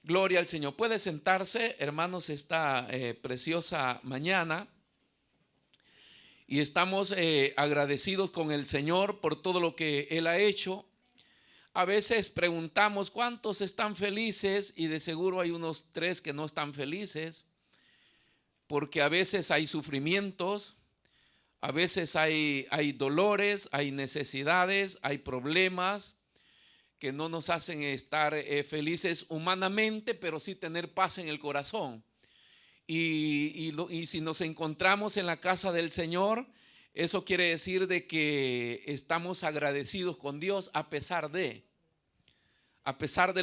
Gloria al Señor. Puede sentarse, hermanos, esta preciosa mañana. Y estamos agradecidos con el Señor por todo lo que Él ha hecho. A veces preguntamos cuántos están felices y de seguro hay unos 3 que no están felices. Porque a veces hay sufrimientos, a veces hay dolores, hay necesidades, hay problemas que no nos hacen estar felices humanamente, pero sí tener paz en el corazón. Y si nos encontramos en la casa del Señor, eso quiere decir de que estamos agradecidos con Dios a pesar de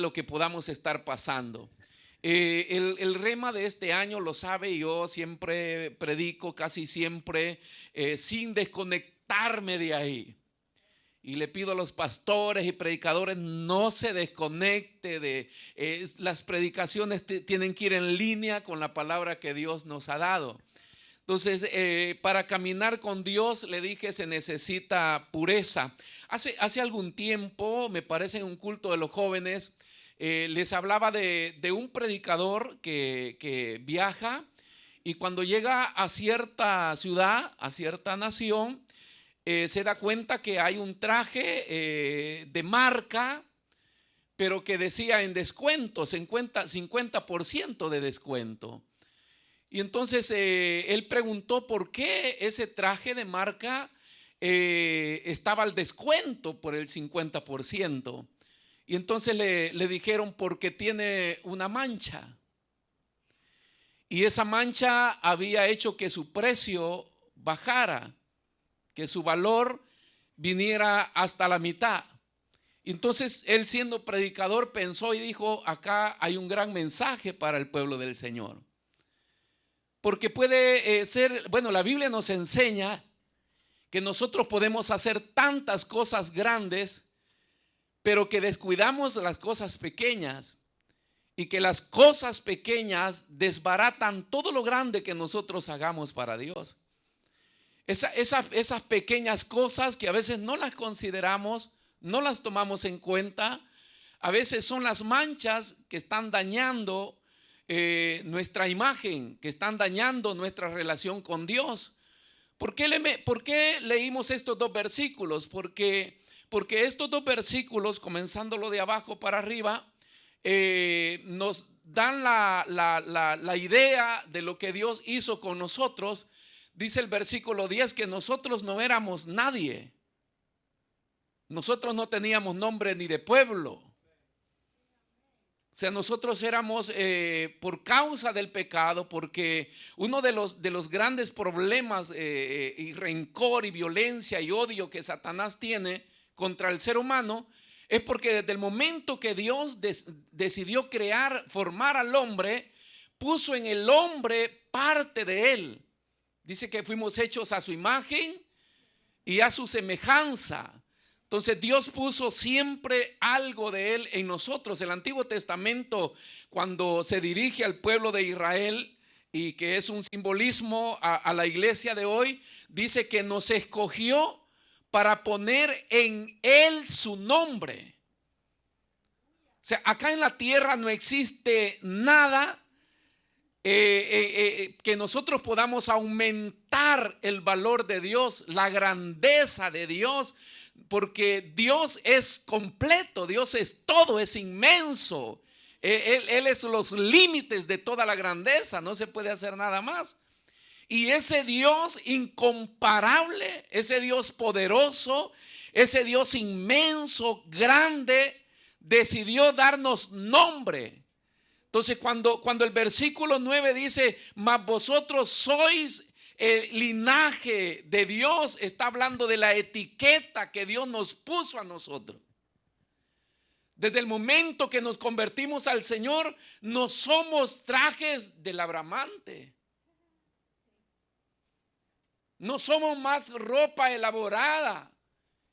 lo que podamos estar pasando. El rema de este año, lo sabe, yo siempre predico, casi siempre, sin desconectarme de ahí. Y le pido a los pastores y predicadores, no se desconecte de las predicaciones, tienen que ir en línea con la palabra que Dios nos ha dado. Entonces, para caminar con Dios, le dije, se necesita pureza. Hace algún tiempo, me parece en un culto de los jóvenes, les hablaba de un predicador que viaja y cuando llega a cierta ciudad, a cierta nación, se da cuenta que hay un traje de marca, pero que decía en descuento, 50% de descuento. Y entonces él preguntó por qué ese traje de marca estaba al descuento por el 50%. Y entonces le dijeron porque tiene una mancha. Y esa mancha había hecho que su precio bajara, que su valor viniera hasta la mitad. Entonces él, siendo predicador, pensó y dijo, acá hay un gran mensaje para el pueblo del Señor. Porque puede ser, bueno, la Biblia nos enseña que nosotros podemos hacer tantas cosas grandes, pero que descuidamos las cosas pequeñas y que las cosas pequeñas desbaratan todo lo grande que nosotros hagamos para Dios. Esas pequeñas cosas que a veces no las consideramos, no las tomamos en cuenta, a veces son las manchas que están dañando nuestra imagen, que están dañando nuestra relación con Dios. ¿Por qué leímos estos 2 versículos? Porque estos 2 versículos, comenzándolo de abajo para arriba, nos dan la idea de lo que Dios hizo con nosotros. Dice el versículo 10 que nosotros no éramos nadie. Los no teníamos nombre ni de pueblo. O sea, nosotros éramos por causa del pecado, porque uno de los grandes problemas y rencor y violencia y odio que Satanás tiene contra el ser humano es porque desde el momento que Dios decidió formar al hombre, puso en el hombre parte de él. Dice que fuimos hechos a su imagen y a su semejanza. Entonces Dios puso siempre algo de Él en nosotros. El Antiguo Testamento, cuando se dirige al pueblo de Israel, y que es un simbolismo a la iglesia de hoy, dice que nos escogió para poner en Él su nombre. O sea, acá en la tierra no existe nada que nosotros podamos aumentar el valor de Dios, la grandeza de Dios, porque Dios es completo, Dios es todo, es inmenso. Él es los límites de toda la grandeza, no se puede hacer nada más. Y ese Dios incomparable, ese Dios poderoso, ese Dios inmenso, grande, decidió darnos nombre. Entonces cuando el versículo 9 dice, mas vosotros sois el linaje de Dios, está hablando de la etiqueta que Dios nos puso a nosotros. Desde el momento que nos convertimos al Señor, no somos trajes del bramante. No somos más ropa elaborada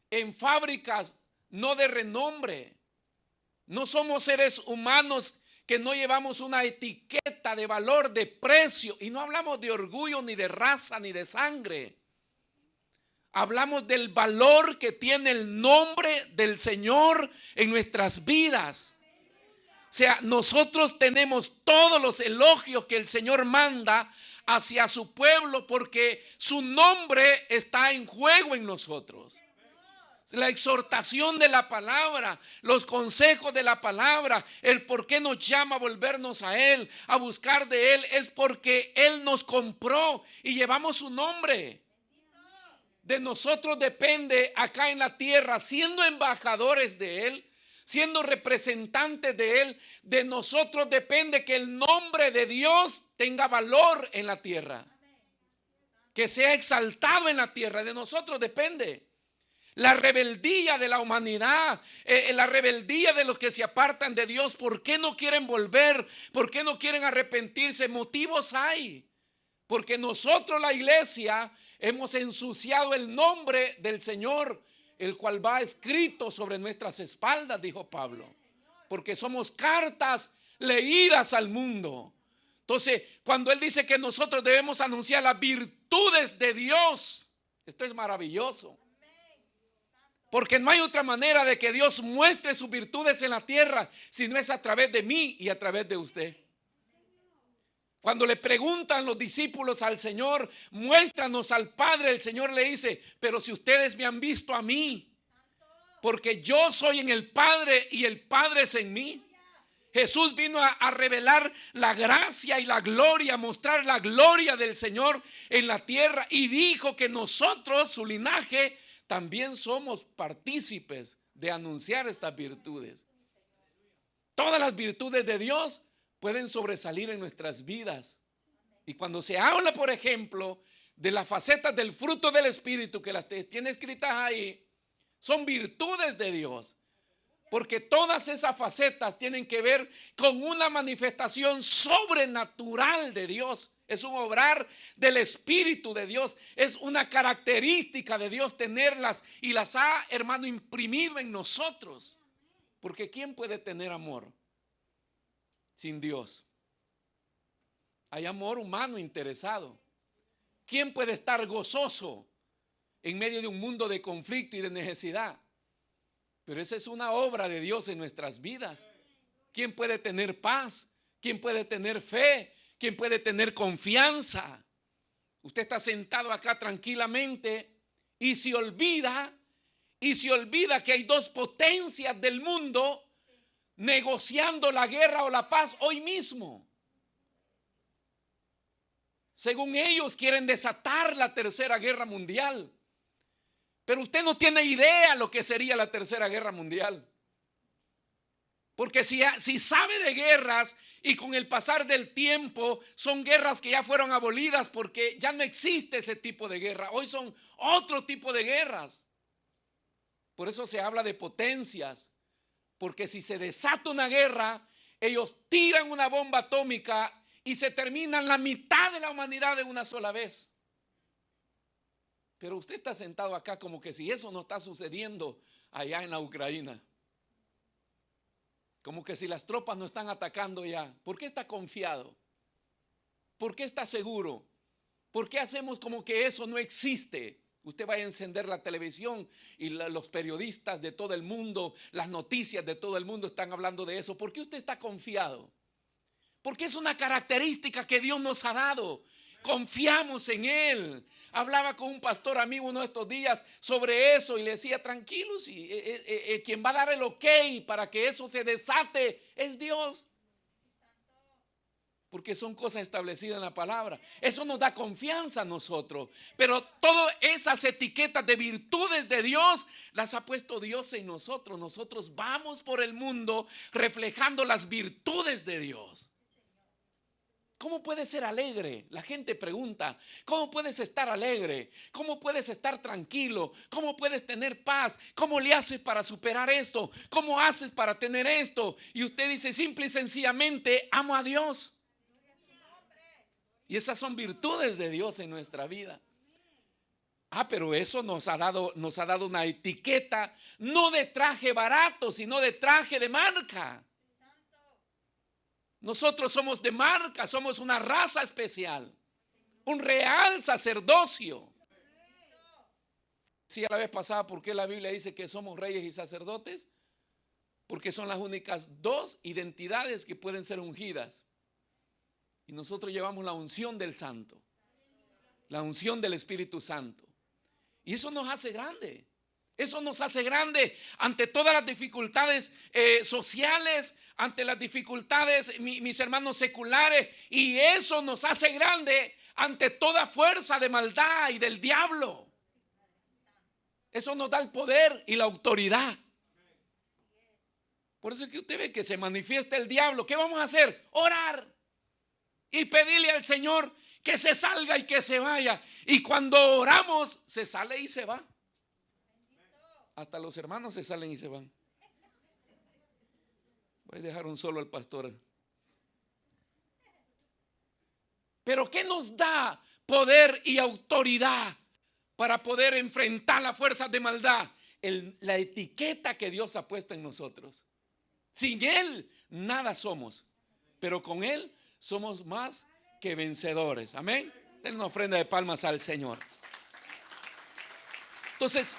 en fábricas no de renombre. No somos seres humanos que no llevamos una etiqueta de valor, de precio. Y no hablamos de orgullo, ni de raza, ni de sangre. Hablamos del valor que tiene el nombre del Señor en nuestras vidas. sea, nosotros tenemos todos los elogios que el Señor manda hacia su pueblo porque su nombre está en juego en nosotros. La exhortación de la palabra, los consejos de la palabra, el por qué nos llama a volvernos a Él, a buscar de Él, es porque Él nos compró y llevamos su nombre. De nosotros depende acá en la tierra, siendo embajadores de Él, siendo representantes de Él, de nosotros depende que el nombre de Dios tenga valor en la tierra, que sea exaltado en la tierra. De nosotros depende. La rebeldía de la humanidad, la rebeldía de los que se apartan de Dios, ¿por qué no quieren volver? ¿Por qué no quieren arrepentirse? Motivos hay. Porque nosotros, la iglesia, hemos ensuciado el nombre del Señor, el cual va escrito sobre nuestras espaldas, dijo Pablo. Porque somos cartas leídas al mundo. Entonces, cuando él dice que nosotros debemos anunciar las virtudes de Dios, esto es maravilloso. Porque no hay otra manera de que Dios muestre sus virtudes en la tierra si no es a través de mí y a través de usted. Cuando le preguntan los discípulos al Señor, muéstranos al Padre, el Señor le dice, pero si ustedes me han visto a mí, porque yo soy en el Padre y el Padre es en mí. Jesús vino a revelar la gracia y la gloria, a mostrar la gloria del Señor en la tierra y dijo que nosotros, su linaje, también somos partícipes de anunciar estas virtudes. Todas las virtudes de Dios pueden sobresalir en nuestras vidas. Y cuando se habla, por ejemplo, de las facetas del fruto del Espíritu, que las tiene escritas ahí, son virtudes de Dios. Porque todas esas facetas tienen que ver con una manifestación sobrenatural de Dios. Es un obrar del Espíritu de Dios. Es una característica de Dios tenerlas y las ha, hermano, imprimido en nosotros. Porque ¿quién puede tener amor sin Dios? Hay amor humano interesado. ¿Quién puede estar gozoso en medio de un mundo de conflicto y de necesidad? Pero esa es una obra de Dios en nuestras vidas. ¿Quién puede tener paz? ¿Quién puede tener fe? ¿Quién puede tener confianza? Usted está sentado acá tranquilamente y se olvida que hay dos potencias del mundo negociando la guerra o la paz hoy mismo. Según ellos quieren desatar la tercera guerra mundial. Pero usted no tiene idea lo que sería la tercera guerra mundial. Porque si sabe de guerras y con el pasar del tiempo son guerras que ya fueron abolidas porque ya no existe ese tipo de guerra. Hoy son otro tipo de guerras. Por eso se habla de potencias. Porque si se desata una guerra, ellos tiran una bomba atómica y se terminan la mitad de la humanidad de una sola vez. Pero usted está sentado acá como que si eso no está sucediendo allá en la Ucrania. Como que si las tropas no están atacando ya. ¿Por qué está confiado? ¿Por qué está seguro? ¿Por qué hacemos como que eso no existe? Usted va a encender la televisión y los periodistas de todo el mundo, las noticias de todo el mundo están hablando de eso. ¿Por qué usted está confiado? Porque es una característica que Dios nos ha dado. Confiamos en Él. Hablaba con un pastor amigo uno de estos días sobre eso y le decía, tranquilos, quien va a dar el ok para que eso se desate es Dios. Porque son cosas establecidas en la palabra. Eso nos da confianza a nosotros. Pero todas esas etiquetas de virtudes de Dios las ha puesto Dios en nosotros. Nosotros vamos por el mundo reflejando las virtudes de Dios. ¿Cómo puedes ser alegre? La gente pregunta, ¿cómo puedes estar alegre? ¿Cómo puedes estar tranquilo? ¿Cómo puedes tener paz? ¿Cómo le haces para superar esto? ¿Cómo haces para tener esto? Y usted dice simple y sencillamente, amo a Dios. Y esas son virtudes de Dios en nuestra vida. Pero eso nos ha dado una etiqueta, no de traje barato, sino de traje de marca. Nosotros somos de marca, somos una raza especial, un real sacerdocio. Sí, a la vez pasada, ¿por qué la Biblia dice que somos reyes y sacerdotes? porque son las únicas dos identidades que pueden ser ungidas. Y nosotros llevamos la unción del Santo, la unción del Espíritu Santo. Y eso nos hace grande. Eso nos hace grande ante todas las dificultades sociales, ante las dificultades, mis hermanos, seculares. Y eso nos hace grande ante toda fuerza de maldad y del diablo. Eso nos da el poder y la autoridad. Por eso es que usted ve que se manifiesta el diablo. ¿Qué vamos a hacer? Orar y pedirle al Señor que se salga y que se vaya. Y cuando oramos, se sale y se va. Hasta los hermanos se salen y se van. Voy a dejar un solo al pastor. Pero ¿qué nos da poder y autoridad para poder enfrentar las fuerzas de maldad? La etiqueta que Dios ha puesto en nosotros. Sin Él nada somos, pero con Él somos más que vencedores. Amén. Den una ofrenda de palmas al Señor. Entonces,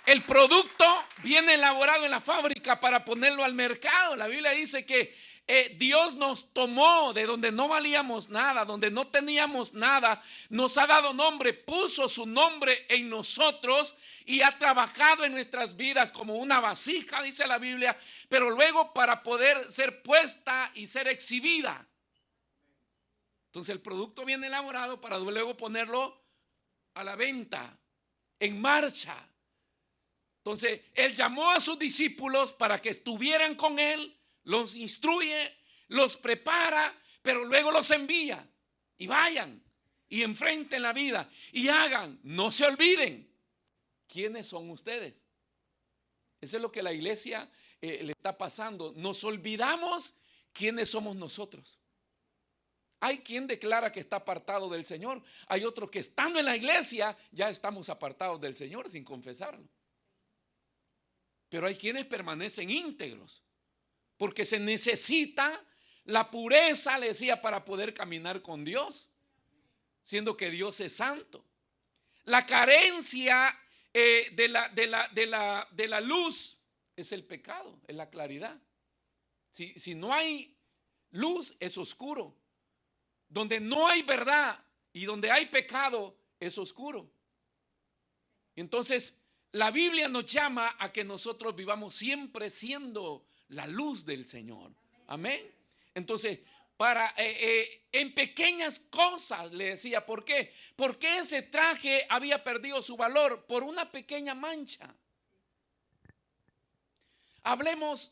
el producto viene elaborado en la fábrica para ponerlo al mercado. La Biblia dice que Dios nos tomó de donde no valíamos nada, donde no teníamos nada, nos ha dado nombre, puso su nombre en nosotros y ha trabajado en nuestras vidas como una vasija, dice la Biblia, pero luego para poder ser puesta y ser exhibida. Entonces el producto viene elaborado para luego ponerlo a la venta, en marcha. Entonces, Él llamó a sus discípulos para que estuvieran con Él, los instruye, los prepara, pero luego los envía. Y vayan, y enfrenten la vida, y hagan, no se olviden, ¿quiénes son ustedes? Eso es lo que la iglesia le está pasando. Nos olvidamos quiénes somos nosotros. Hay quien declara que está apartado del Señor. Hay otro que estando en la iglesia ya estamos apartados del Señor sin confesarlo. Pero hay quienes permanecen íntegros, porque se necesita la pureza, le decía, para poder caminar con Dios, siendo que Dios es santo. La carencia de la luz es el pecado, es la claridad. Si no hay luz, es oscuro. Donde no hay verdad y donde hay pecado, es oscuro. Entonces, la Biblia nos llama a que nosotros vivamos siempre siendo la luz del Señor. Amén. Entonces, en pequeñas cosas le decía, ¿por qué? Porque ese traje había perdido su valor por una pequeña mancha. Hablemos,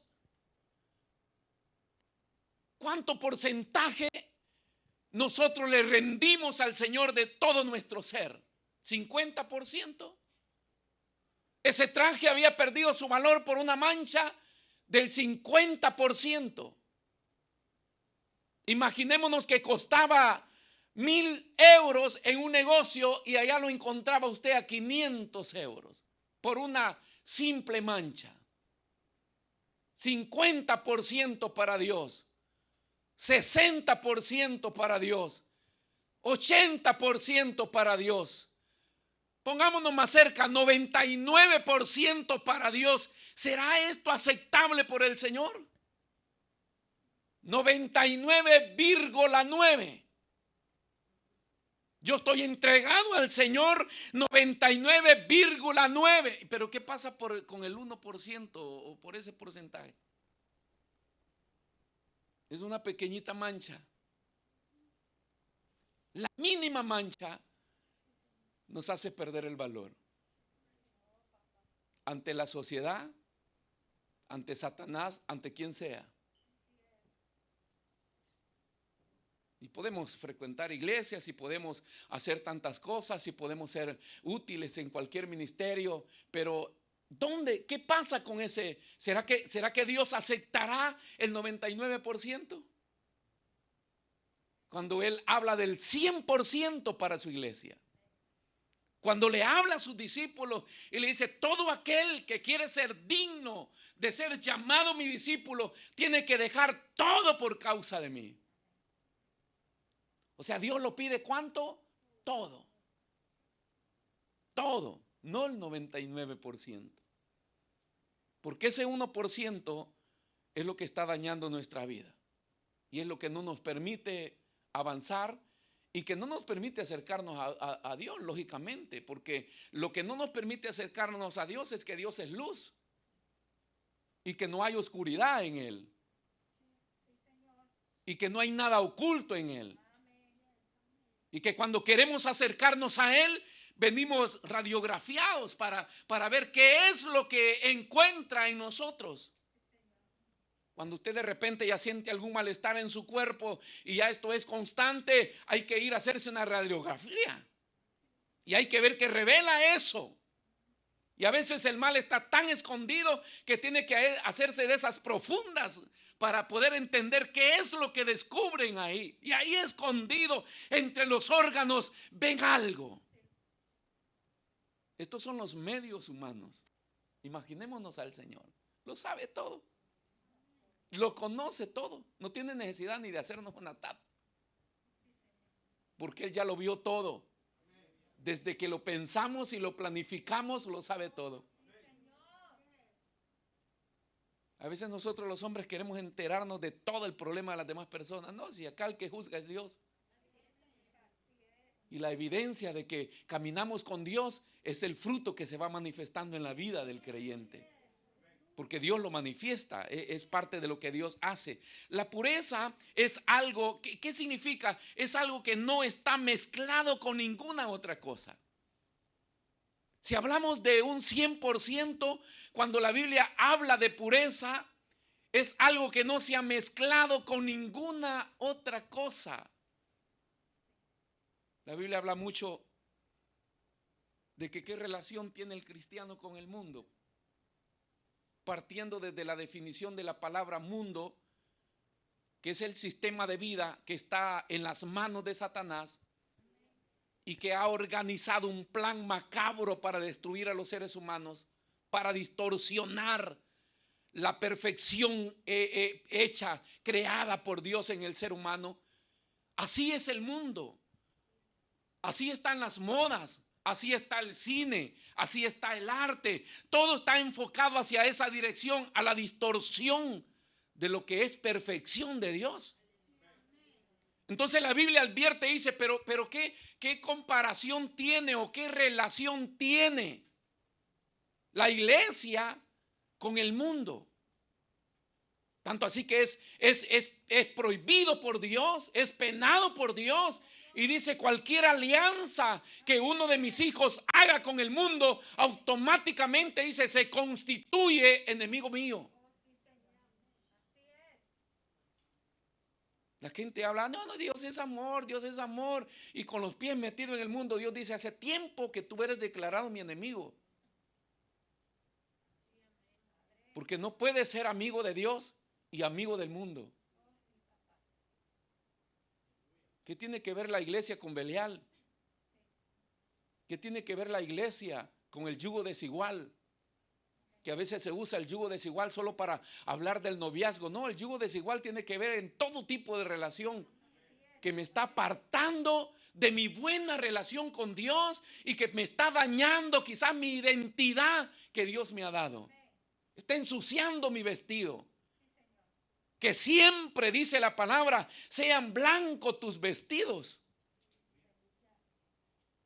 ¿cuánto porcentaje nosotros le rendimos al Señor de todo nuestro ser? ¿50%? Ese traje había perdido su valor por una mancha del 50%. Imaginémonos que costaba 1,000 euros en un negocio y allá lo encontraba usted a 500 euros por una simple mancha. 50% para Dios, 60% para Dios, 80% para Dios. Pongámonos más cerca, 99% para Dios. ¿Será esto aceptable por el Señor? 99,9. Yo estoy entregado al Señor 99,9. Pero ¿qué pasa con el 1% o por ese porcentaje? Es una pequeñita mancha. La mínima mancha nos hace perder el valor ante la sociedad, ante Satanás, ante quien sea. Y podemos frecuentar iglesias y podemos hacer tantas cosas y podemos ser útiles en cualquier ministerio, pero ¿dónde? ¿Qué pasa con ese? ¿Será que Dios aceptará el 99%? Cuando Él habla del 100% para su iglesia. Cuando le habla a sus discípulos y le dice, todo aquel que quiere ser digno de ser llamado mi discípulo, tiene que dejar todo por causa de mí. O sea, Dios lo pide ¿cuánto? Todo. Todo, no el 99%. Porque ese 1% es lo que está dañando nuestra vida. Y es lo que no nos permite avanzar y que no nos permite acercarnos a Dios, lógicamente. Porque lo que no nos permite acercarnos a Dios es que Dios es luz y que no hay oscuridad en Él. Y que no hay nada oculto en Él. Y que cuando queremos acercarnos a Él, venimos radiografiados para ver qué es lo que encuentra en nosotros. Cuando usted de repente ya siente algún malestar en su cuerpo y ya esto es constante, hay que ir a hacerse una radiografía. Y hay que ver qué revela eso. Y a veces el mal está tan escondido que tiene que hacerse de esas profundas para poder entender qué es lo que descubren ahí. Y ahí escondido entre los órganos ven algo. Estos son los medios humanos. Imaginémonos al Señor. Lo sabe todo. Lo conoce todo. No tiene necesidad ni de hacernos una tapa. Porque Él ya lo vio todo. Desde que lo pensamos y lo planificamos, lo sabe todo. A veces nosotros los hombres queremos enterarnos de todo el problema de las demás personas. No, si acá el que juzga es Dios. Y la evidencia de que caminamos con Dios es el fruto que se va manifestando en la vida del creyente. Porque Dios lo manifiesta, es parte de lo que Dios hace. La pureza es algo, ¿qué significa? Es algo que no está mezclado con ninguna otra cosa. Si hablamos de un 100%, cuando la Biblia habla de pureza, es algo que no se ha mezclado con ninguna otra cosa. La Biblia habla mucho de que qué relación tiene el cristiano con el mundo. Partiendo desde la definición de la palabra mundo, que es el sistema de vida que está en las manos de Satanás y que ha organizado un plan macabro para destruir a los seres humanos, para distorsionar la perfección hecha, creada por Dios en el ser humano. Así es el mundo, así están las modas. Así está el cine, así está el arte. Todo está enfocado hacia esa dirección, a la distorsión de lo que es perfección de Dios. Entonces la Biblia advierte y dice, pero ¿qué comparación tiene o qué relación tiene la iglesia con el mundo? Tanto así que es prohibido por Dios, es penado por Dios. Y dice, cualquier alianza que uno de mis hijos haga con el mundo, automáticamente dice, se constituye enemigo mío. La gente habla, no, Dios es amor, Dios es amor. Y con los pies metidos en el mundo, Dios dice, hace tiempo que tú eres declarado mi enemigo. Porque no puedes ser amigo de Dios y amigo del mundo. ¿Qué tiene que ver la iglesia con Belial? ¿Qué tiene que ver la iglesia con el yugo desigual? Que a veces se usa el yugo desigual solo para hablar del noviazgo. No, el yugo desigual tiene que ver en todo tipo de relación que me está apartando de mi buena relación con Dios y que me está dañando quizás mi identidad que Dios me ha dado. Está ensuciando mi vestido. Que siempre, dice la palabra, sean blancos tus vestidos.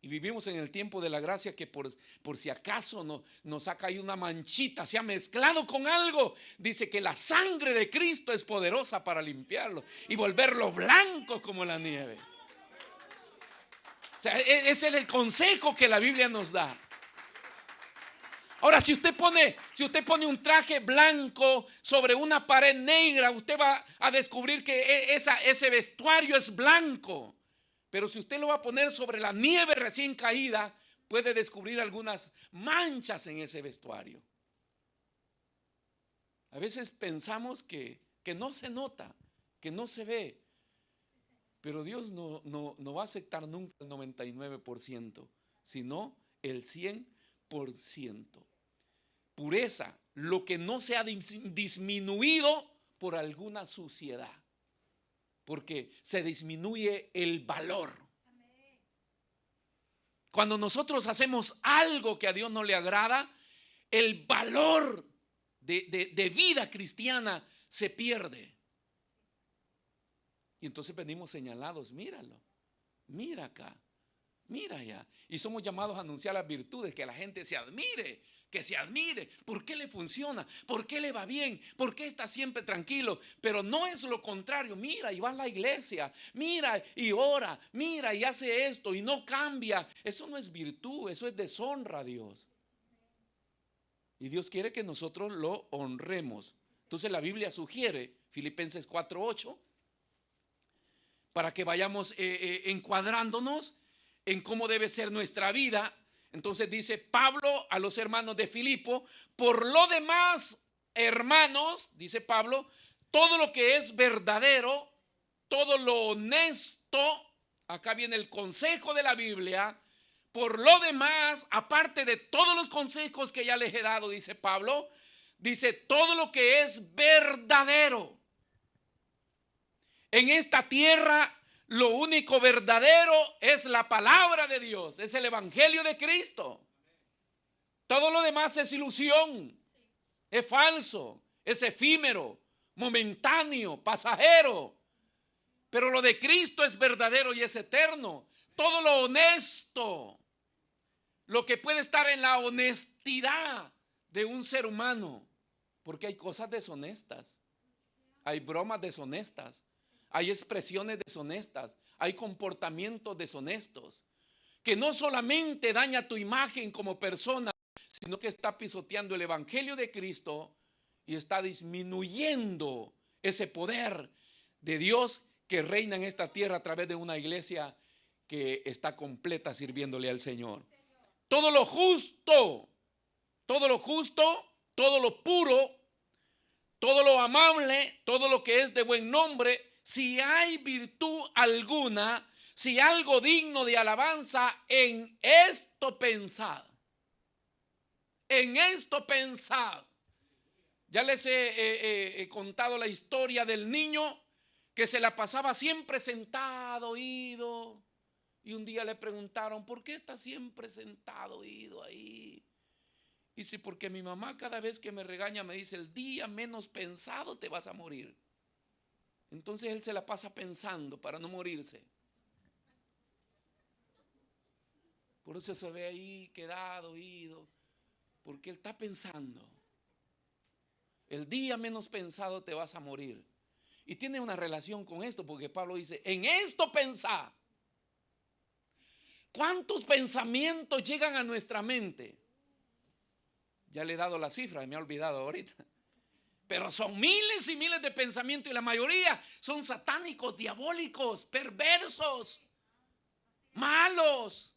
Y vivimos en el tiempo de la gracia que por si acaso nos ha caído una manchita, se ha mezclado con algo. Dice que la sangre de Cristo es poderosa para limpiarlo y volverlo blanco como la nieve. O sea, ese es el consejo que la Biblia nos da. Ahora, si usted pone un traje blanco sobre una pared negra, usted va a descubrir que ese vestuario es blanco. Pero si usted lo va a poner sobre la nieve recién caída, puede descubrir algunas manchas en ese vestuario. A veces pensamos que no se nota, que no se ve. Pero Dios no va a aceptar nunca el 99%, sino el 100%. Pureza, lo que no se ha disminuido por alguna suciedad, porque se disminuye el valor. Cuando nosotros hacemos algo que a Dios no le agrada, el valor de vida cristiana se pierde. Y entonces venimos señalados, míralo, mira acá, mira allá. Y somos llamados a anunciar las virtudes, que la gente se admire, que se admire. ¿Por qué le funciona? ¿Por qué le va bien? ¿Por qué está siempre tranquilo? Pero no es lo contrario. Mira y va a la iglesia, mira y ora, mira y hace esto y no cambia. Eso no es virtud, eso es deshonra a Dios. Y Dios quiere que nosotros lo honremos. Entonces la Biblia sugiere, Filipenses 4:8, para que vayamos encuadrándonos en cómo debe ser nuestra vida. Entonces dice Pablo a los hermanos de Filipo: por lo demás, hermanos, dice Pablo, todo lo que es verdadero, todo lo honesto, acá viene el consejo de la Biblia. Por lo demás, aparte de todos los consejos que ya les he dado, dice Pablo, dice todo lo que es verdadero. En esta tierra lo único verdadero es la palabra de Dios, es el evangelio de Cristo. Todo lo demás es ilusión, es falso, es efímero, momentáneo, pasajero. Pero lo de Cristo es verdadero y es eterno. Todo lo honesto, lo que puede estar en la honestidad de un ser humano, porque hay cosas deshonestas, hay bromas deshonestas, hay expresiones deshonestas, hay comportamientos deshonestos, que no solamente daña tu imagen como persona, sino que está pisoteando el evangelio de Cristo y está disminuyendo ese poder de Dios que reina en esta tierra a través de una iglesia que está completa sirviéndole al Señor. Todo lo justo, todo lo justo, todo lo puro, todo lo amable, todo lo que es de buen nombre, si hay virtud alguna, si algo digno de alabanza, en esto pensad. En esto pensad. Ya les he contado la historia del niño que se la pasaba siempre sentado, ido. Y un día le preguntaron: ¿por qué está siempre sentado, ido ahí? Y sí, porque mi mamá cada vez que me regaña me dice: el día menos pensado te vas a morir. Entonces él se la pasa pensando para no morirse. Por eso se ve ahí quedado, ido, porque él está pensando. El día menos pensado te vas a morir. Y tiene una relación con esto, porque Pablo dice: en esto pensá. ¿Cuántos pensamientos llegan a nuestra mente? Ya le he dado la cifra, me he olvidado ahorita. Pero son miles y miles de pensamientos, y la mayoría son satánicos, diabólicos, perversos, malos.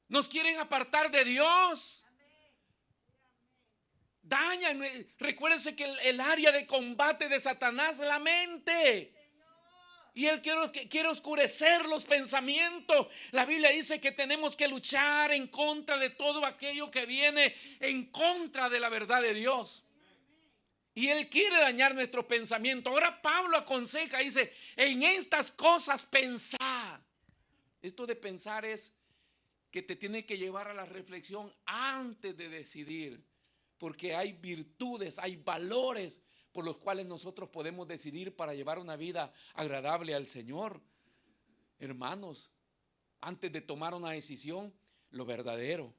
Nos quieren apartar de Dios. Dañan. Recuérdense que el área de combate de Satanás es la mente. Y él quiere oscurecer los pensamientos. La Biblia dice que tenemos que luchar en contra de todo aquello que viene en contra de la verdad de Dios. Y él quiere dañar nuestro pensamiento. Ahora Pablo aconseja, dice: en estas cosas pensad. Esto de pensar es que te tiene que llevar a la reflexión antes de decidir. Porque hay virtudes, hay valores por los cuales nosotros podemos decidir para llevar una vida agradable al Señor. Hermanos, antes de tomar una decisión, lo verdadero,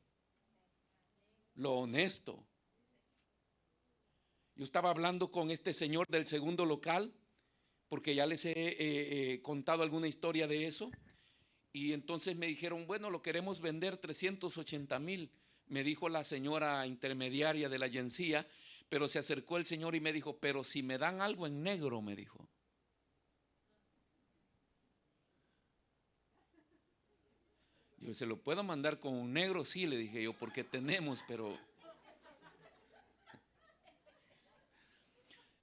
lo honesto. Yo estaba hablando con este señor del segundo local, porque ya les he contado alguna historia de eso, y entonces me dijeron: bueno, lo queremos vender 380,000, me dijo la señora intermediaria de la agencia. Pero se acercó el señor y me dijo: pero si me dan algo en negro, me dijo. Yo: ¿se lo puedo mandar con un negro? Sí, le dije yo, porque tenemos, pero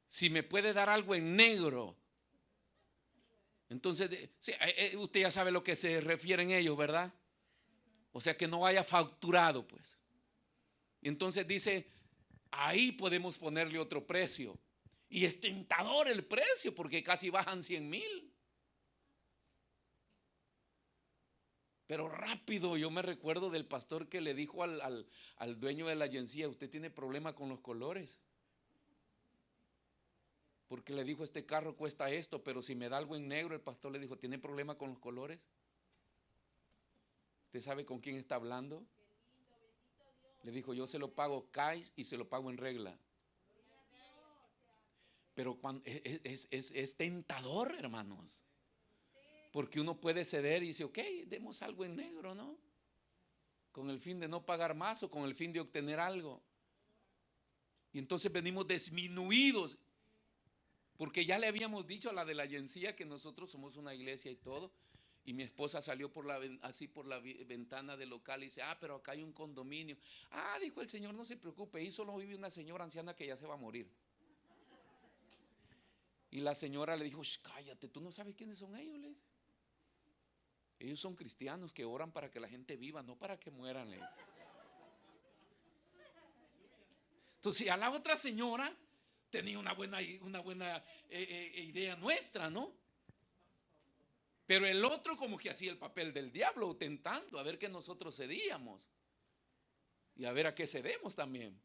si me puede dar algo en negro. Entonces, sí, usted ya sabe a lo que se refieren ellos, ¿verdad? O sea, que no haya facturado, pues. Y entonces dice: ahí podemos ponerle otro precio. Y es tentador el precio, porque casi bajan 100,000. Pero rápido, yo me recuerdo del pastor que le dijo al dueño de la agencia: usted tiene problema con los colores. porque le dijo: este carro cuesta esto, pero si me da algo en negro. El pastor le dijo: ¿tiene problema con los colores? ¿Usted sabe con quién está hablando? Le dijo: yo se lo pago cash y se lo pago en regla. Pero cuando es tentador, hermanos, porque uno puede ceder y dice: ok, demos algo en negro, ¿no? Con el fin de no pagar más o con el fin de obtener algo. Y entonces venimos disminuidos, porque ya le habíamos dicho a la de la agencia que nosotros somos una iglesia y todo. Y mi esposa salió así por la ventana del local y dice: pero acá hay un condominio. Dijo el Señor: no se preocupe, ahí solo vive una señora anciana que ya se va a morir. Y la señora le dijo: cállate, tú no sabes quiénes son ellos. Les. Ellos son cristianos que oran para que la gente viva, no para que mueran. Les. Entonces, a la otra señora tenía una buena idea nuestra, ¿no? Pero el otro como que hacía el papel del diablo, tentando a ver que nosotros cedíamos y a ver a qué cedemos también.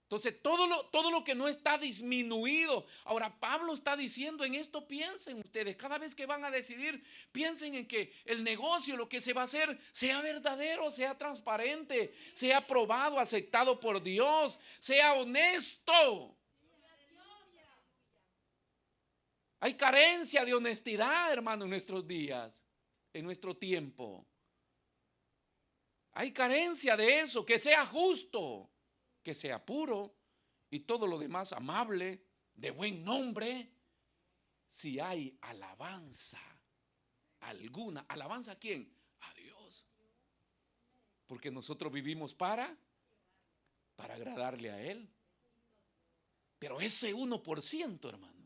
Entonces todo lo que no está disminuido. Ahora Pablo está diciendo: en esto piensen ustedes, cada vez que van a decidir, piensen en que el negocio, lo que se va a hacer, sea verdadero, sea transparente, sea aprobado, aceptado por Dios, sea honesto. Hay carencia de honestidad, hermano, en nuestros días, en nuestro tiempo. Hay carencia de eso, que sea justo, que sea puro y todo lo demás amable, de buen nombre. Si hay alabanza alguna, ¿alabanza a quién? A Dios. Porque nosotros vivimos para agradarle a Él. Pero ese 1%, hermano.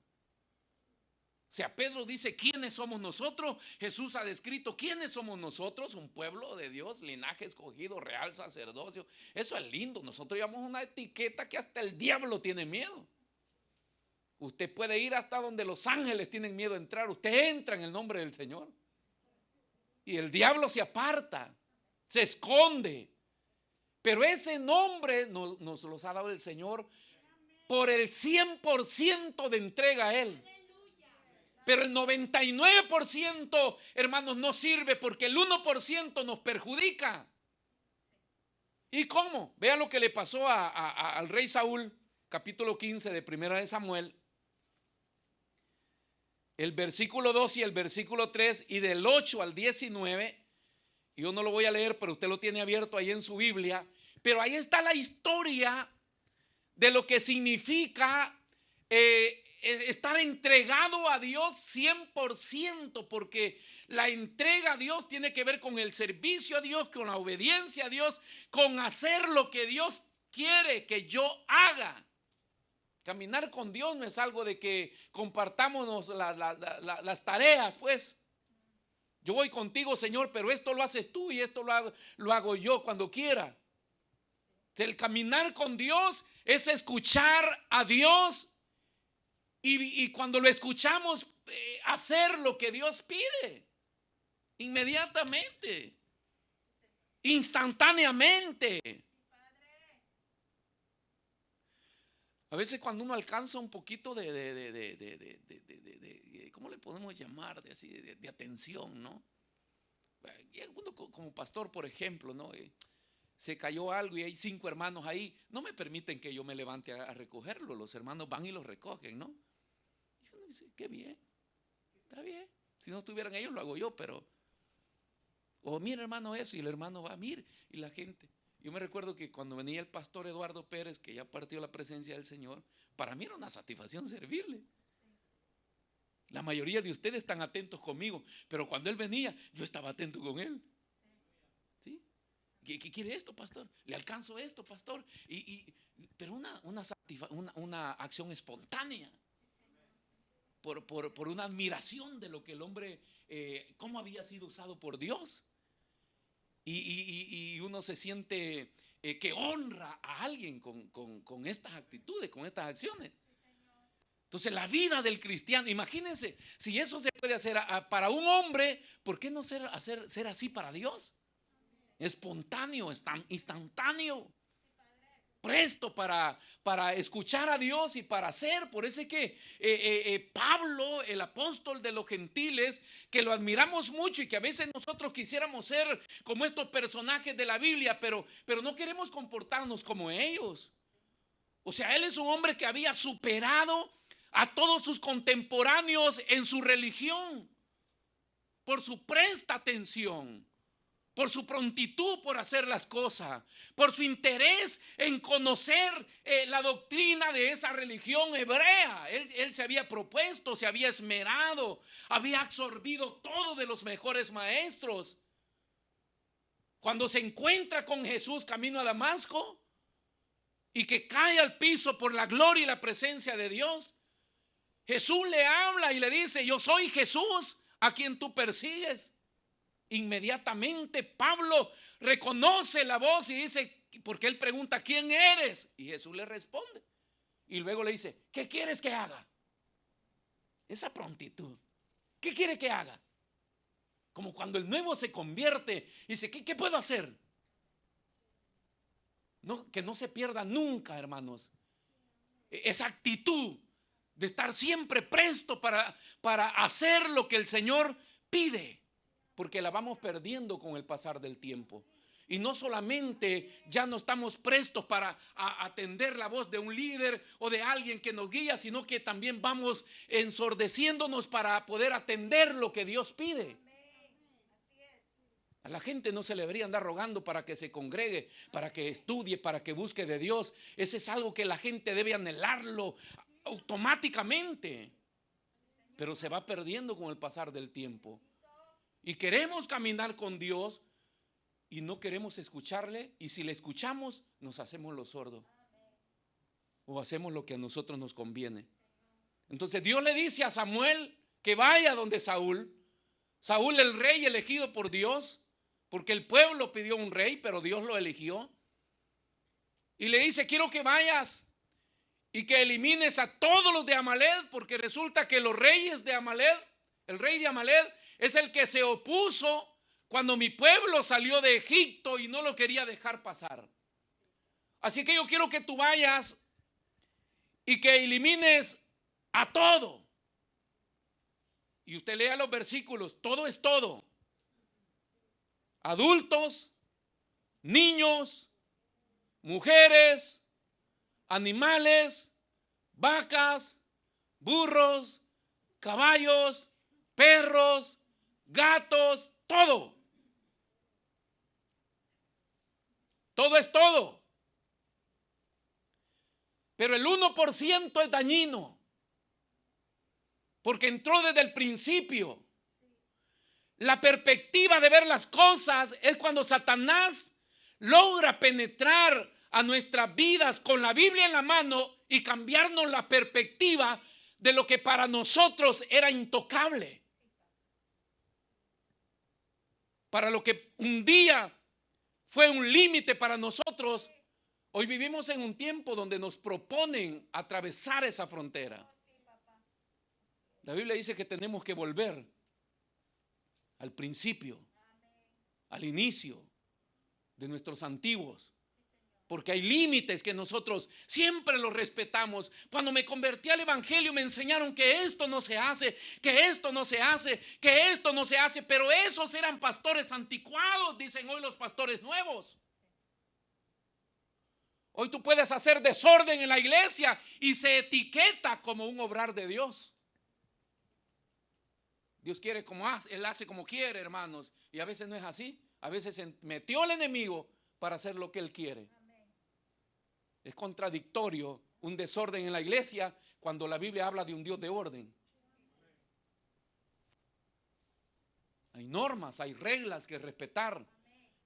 O sea, Pedro dice: ¿quiénes somos nosotros? Jesús ha descrito: ¿quiénes somos nosotros? Un pueblo de Dios, linaje escogido, real sacerdocio. Eso es lindo. Nosotros llevamos una etiqueta que hasta el diablo tiene miedo. Usted puede ir hasta donde los ángeles tienen miedo de entrar. Usted entra en el nombre del Señor y el diablo se aparta, se esconde. Pero ese nombre nos los ha dado el Señor por el 100% de entrega a Él. Pero el 99%, hermanos, no sirve, porque el 1% nos perjudica. ¿Y cómo? Vean lo que le pasó al rey Saúl, capítulo 15 de Primera de Samuel, el versículo 2 y el versículo 3, y del 8 al 19. Yo no lo voy a leer, pero usted lo tiene abierto ahí en su Biblia. Pero ahí está la historia de lo que significa estar entregado a Dios 100%, porque la entrega a Dios tiene que ver con el servicio a Dios, con la obediencia a Dios, con hacer lo que Dios quiere que yo haga. Caminar con Dios no es algo de que compartamos las tareas, pues. Yo voy contigo, Señor, pero esto lo haces tú y esto lo hago yo cuando quiera. El caminar con Dios es escuchar a Dios y cuando lo escuchamos, hacer lo que Dios pide. Inmediatamente. Instantáneamente. A veces cuando uno alcanza un poquito ¿cómo le podemos llamar? De atención, ¿no? Uno como pastor, por ejemplo, ¿no? Se cayó algo y hay 5 hermanos ahí. No me permiten que yo me levante a recogerlo. Los hermanos van y los recogen, ¿no? Y uno dice: qué bien, está bien. Si no estuvieran ellos, lo hago yo, pero... O mira, hermano, eso. Y el hermano va: mire. Y la gente... Yo me recuerdo que cuando venía el pastor Eduardo Pérez, que ya partió la presencia del Señor, para mí era una satisfacción servirle. La mayoría de ustedes están atentos conmigo, pero cuando él venía, yo estaba atento con él. ¿Sí? ¿Qué quiere esto, pastor? ¿Le alcanzo esto, pastor? Pero una acción espontánea. Por una admiración de lo que el hombre, cómo había sido usado por Dios. Y uno se siente que honra a alguien con estas actitudes, con estas acciones. Entonces la vida del cristiano, imagínense, si eso se puede hacer para un hombre, ¿por qué no ser así para Dios? Espontáneo, instantáneo. presto para escuchar a Dios y para hacer. Por eso es que Pablo, el apóstol de los gentiles, que lo admiramos mucho y que a veces nosotros quisiéramos ser como estos personajes de la Biblia, pero no queremos comportarnos como ellos. O sea, él es un hombre que había superado a todos sus contemporáneos en su religión por su presta atención, por su prontitud por hacer las cosas, por su interés en conocer la doctrina de esa religión hebrea. Él se había propuesto, se había esmerado, había absorbido todo de los mejores maestros. Cuando se encuentra con Jesús camino a Damasco y que cae al piso por la gloria y la presencia de Dios, Jesús le habla y le dice: yo soy Jesús a quien tú persigues. Inmediatamente Pablo reconoce la voz y dice, porque él pregunta: ¿quién eres? Y Jesús le responde. Y luego le dice: ¿qué quieres que haga? Esa prontitud. ¿Qué quiere que haga? Como cuando el nuevo se convierte y dice: ¿qué puedo hacer? No, que no se pierda nunca, hermanos, esa actitud de estar siempre presto para hacer lo que el Señor pide, porque la vamos perdiendo con el pasar del tiempo. Y no solamente ya no estamos prestos para atender la voz de un líder o de alguien que nos guía, sino que también vamos ensordeciéndonos para poder atender lo que Dios pide. A la gente no se le debería andar rogando para que se congregue, para que estudie, para que busque de Dios. Ese es algo que la gente debe anhelarlo automáticamente, pero se va perdiendo con el pasar del tiempo. Y queremos caminar con Dios y no queremos escucharle, y si le escuchamos nos hacemos los sordos o hacemos lo que a nosotros nos conviene. Entonces Dios le dice a Samuel que vaya donde Saúl, el rey elegido por Dios, porque el pueblo pidió un rey, pero Dios lo eligió. Y le dice: quiero que vayas y que elimines a todos los de Amalek, porque resulta que los reyes de Amalek, el rey de Amalek es el que se opuso cuando mi pueblo salió de Egipto y no lo quería dejar pasar. Así que yo quiero que tú vayas y que elimines a todo. Y usted lea los versículos, todo es todo. Adultos, niños, mujeres, animales, vacas, burros, caballos, perros, gatos, todo. Todo es todo. Pero el 1% es dañino, porque entró desde el principio. La perspectiva de ver las cosas es cuando Satanás logra penetrar a nuestras vidas con la Biblia en la mano y cambiarnos la perspectiva de lo que para nosotros era intocable. Para lo que un día fue un límite para nosotros, hoy vivimos en un tiempo donde nos proponen atravesar esa frontera. La Biblia dice que tenemos que volver al principio, al inicio de nuestros antiguos, porque hay límites que nosotros siempre los respetamos. Cuando me convertí al evangelio me enseñaron que esto no se hace, que esto no se hace, que esto no se hace, pero esos eran pastores anticuados, dicen hoy los pastores nuevos. Hoy tú puedes hacer desorden en la iglesia y se etiqueta como un obrar de Dios. Dios quiere como hace, Él hace como quiere, hermanos. Y a veces no es así. A veces se metió el enemigo para hacer lo que Él quiere. Es contradictorio un desorden en la iglesia cuando la Biblia habla de un Dios de orden. Hay normas, hay reglas que respetar.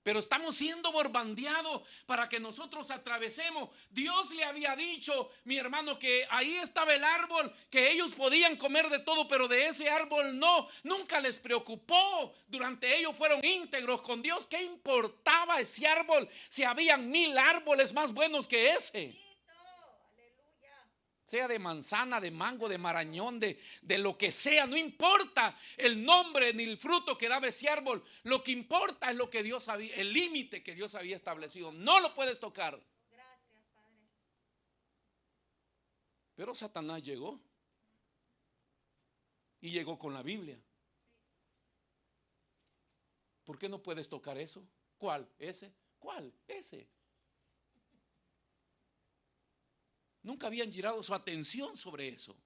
Pero estamos siendo bombardeados para que nosotros atravesemos. Dios le había dicho, mi hermano, que ahí estaba el árbol, que ellos podían comer de todo, pero de ese árbol no. Nunca les preocupó. Durante ellos fueron íntegros con Dios. ¿Qué importaba ese árbol si habían 1000 árboles más buenos que ese? Sea de manzana, de mango, de marañón, de lo que sea, no importa el nombre ni el fruto que daba ese árbol. Lo que importa es lo que Dios había, el límite que Dios había establecido. No lo puedes tocar. Pero Satanás llegó. Y llegó con la Biblia. ¿Por qué no puedes tocar eso? ¿Cuál? ¿Ese? ¿Cuál? Ese. Nunca habían girado su atención sobre eso.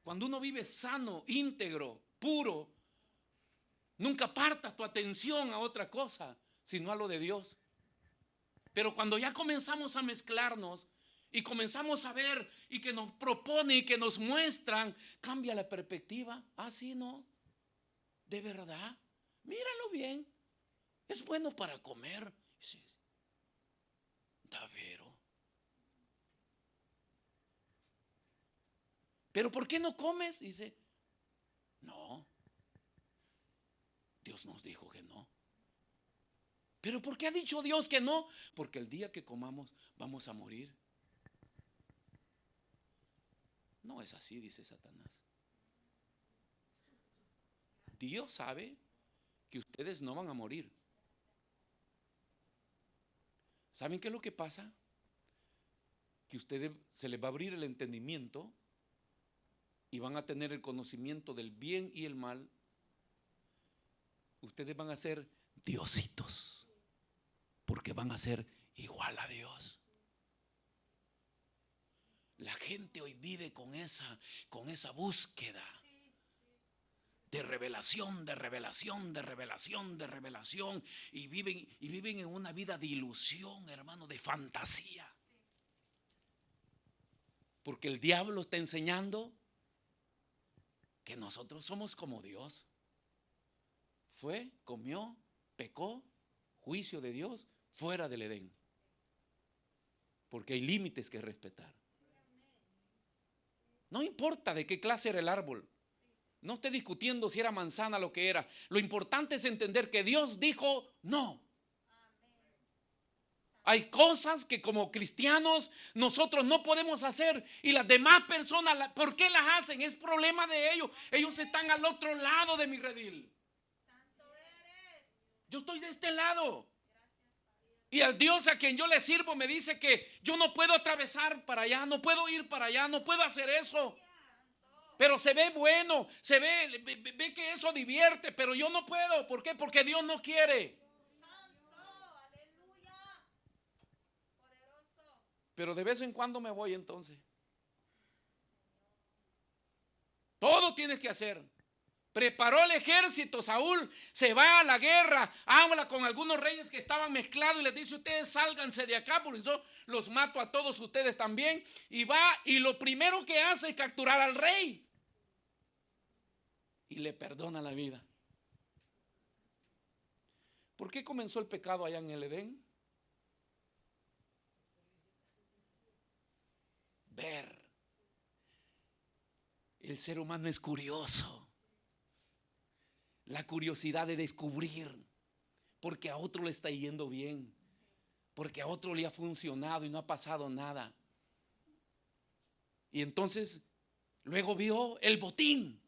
Cuando uno vive sano, íntegro, puro, nunca aparta tu atención a otra cosa, sino a lo de Dios. Pero cuando ya comenzamos a mezclarnos y comenzamos a ver y que nos proponen y que nos muestran, cambia la perspectiva. Ah, sí, no. De verdad, míralo bien. Es bueno para comer. Sí. Da vero. ¿Pero por qué no comes? Dice, no. Dios nos dijo que no. ¿Pero por qué ha dicho Dios que no? Porque el día que comamos vamos a morir. No es así, dice Satanás. Dios sabe que ustedes no van a morir. ¿Saben qué es lo que pasa? Que a ustedes se les va a abrir el entendimiento y van a tener el conocimiento del bien y el mal. Ustedes van a ser diositos, porque van a ser igual a Dios. La gente hoy vive con esa búsqueda de revelación, de revelación, de revelación, de revelación, y viven en una vida de ilusión, hermano, de fantasía. Porque el diablo está enseñando que nosotros somos como Dios. Fue, comió, pecó, juicio de Dios, fuera del Edén. Porque hay límites que respetar. No importa de qué clase era el árbol. No esté discutiendo si era manzana lo que era. Lo importante es entender que Dios dijo no. Hay cosas que como cristianos nosotros no podemos hacer y las demás personas, ¿por qué las hacen? Es problema de ellos. Ellos están al otro lado de mi redil. Yo estoy de este lado. Y al Dios a quien yo le sirvo me dice que yo no puedo atravesar para allá, no puedo ir para allá, no puedo hacer eso. Pero se ve bueno, se ve que eso divierte, pero yo no puedo. ¿Por qué? Porque Dios no quiere. Pero de vez en cuando me voy entonces. Todo tienes que hacer. Preparó el ejército, Saúl se va a la guerra, habla con algunos reyes que estaban mezclados y les dice: ustedes sálganse de acá, porque yo los mato a todos ustedes también. Y va y lo primero que hace es capturar al rey. Y le perdona la vida. ¿Por qué comenzó el pecado allá en el Edén? Ver. El ser humano es curioso. La curiosidad de descubrir, porque a otro le está yendo bien, porque a otro le ha funcionado y no ha pasado nada. Y entonces luego vio el botín.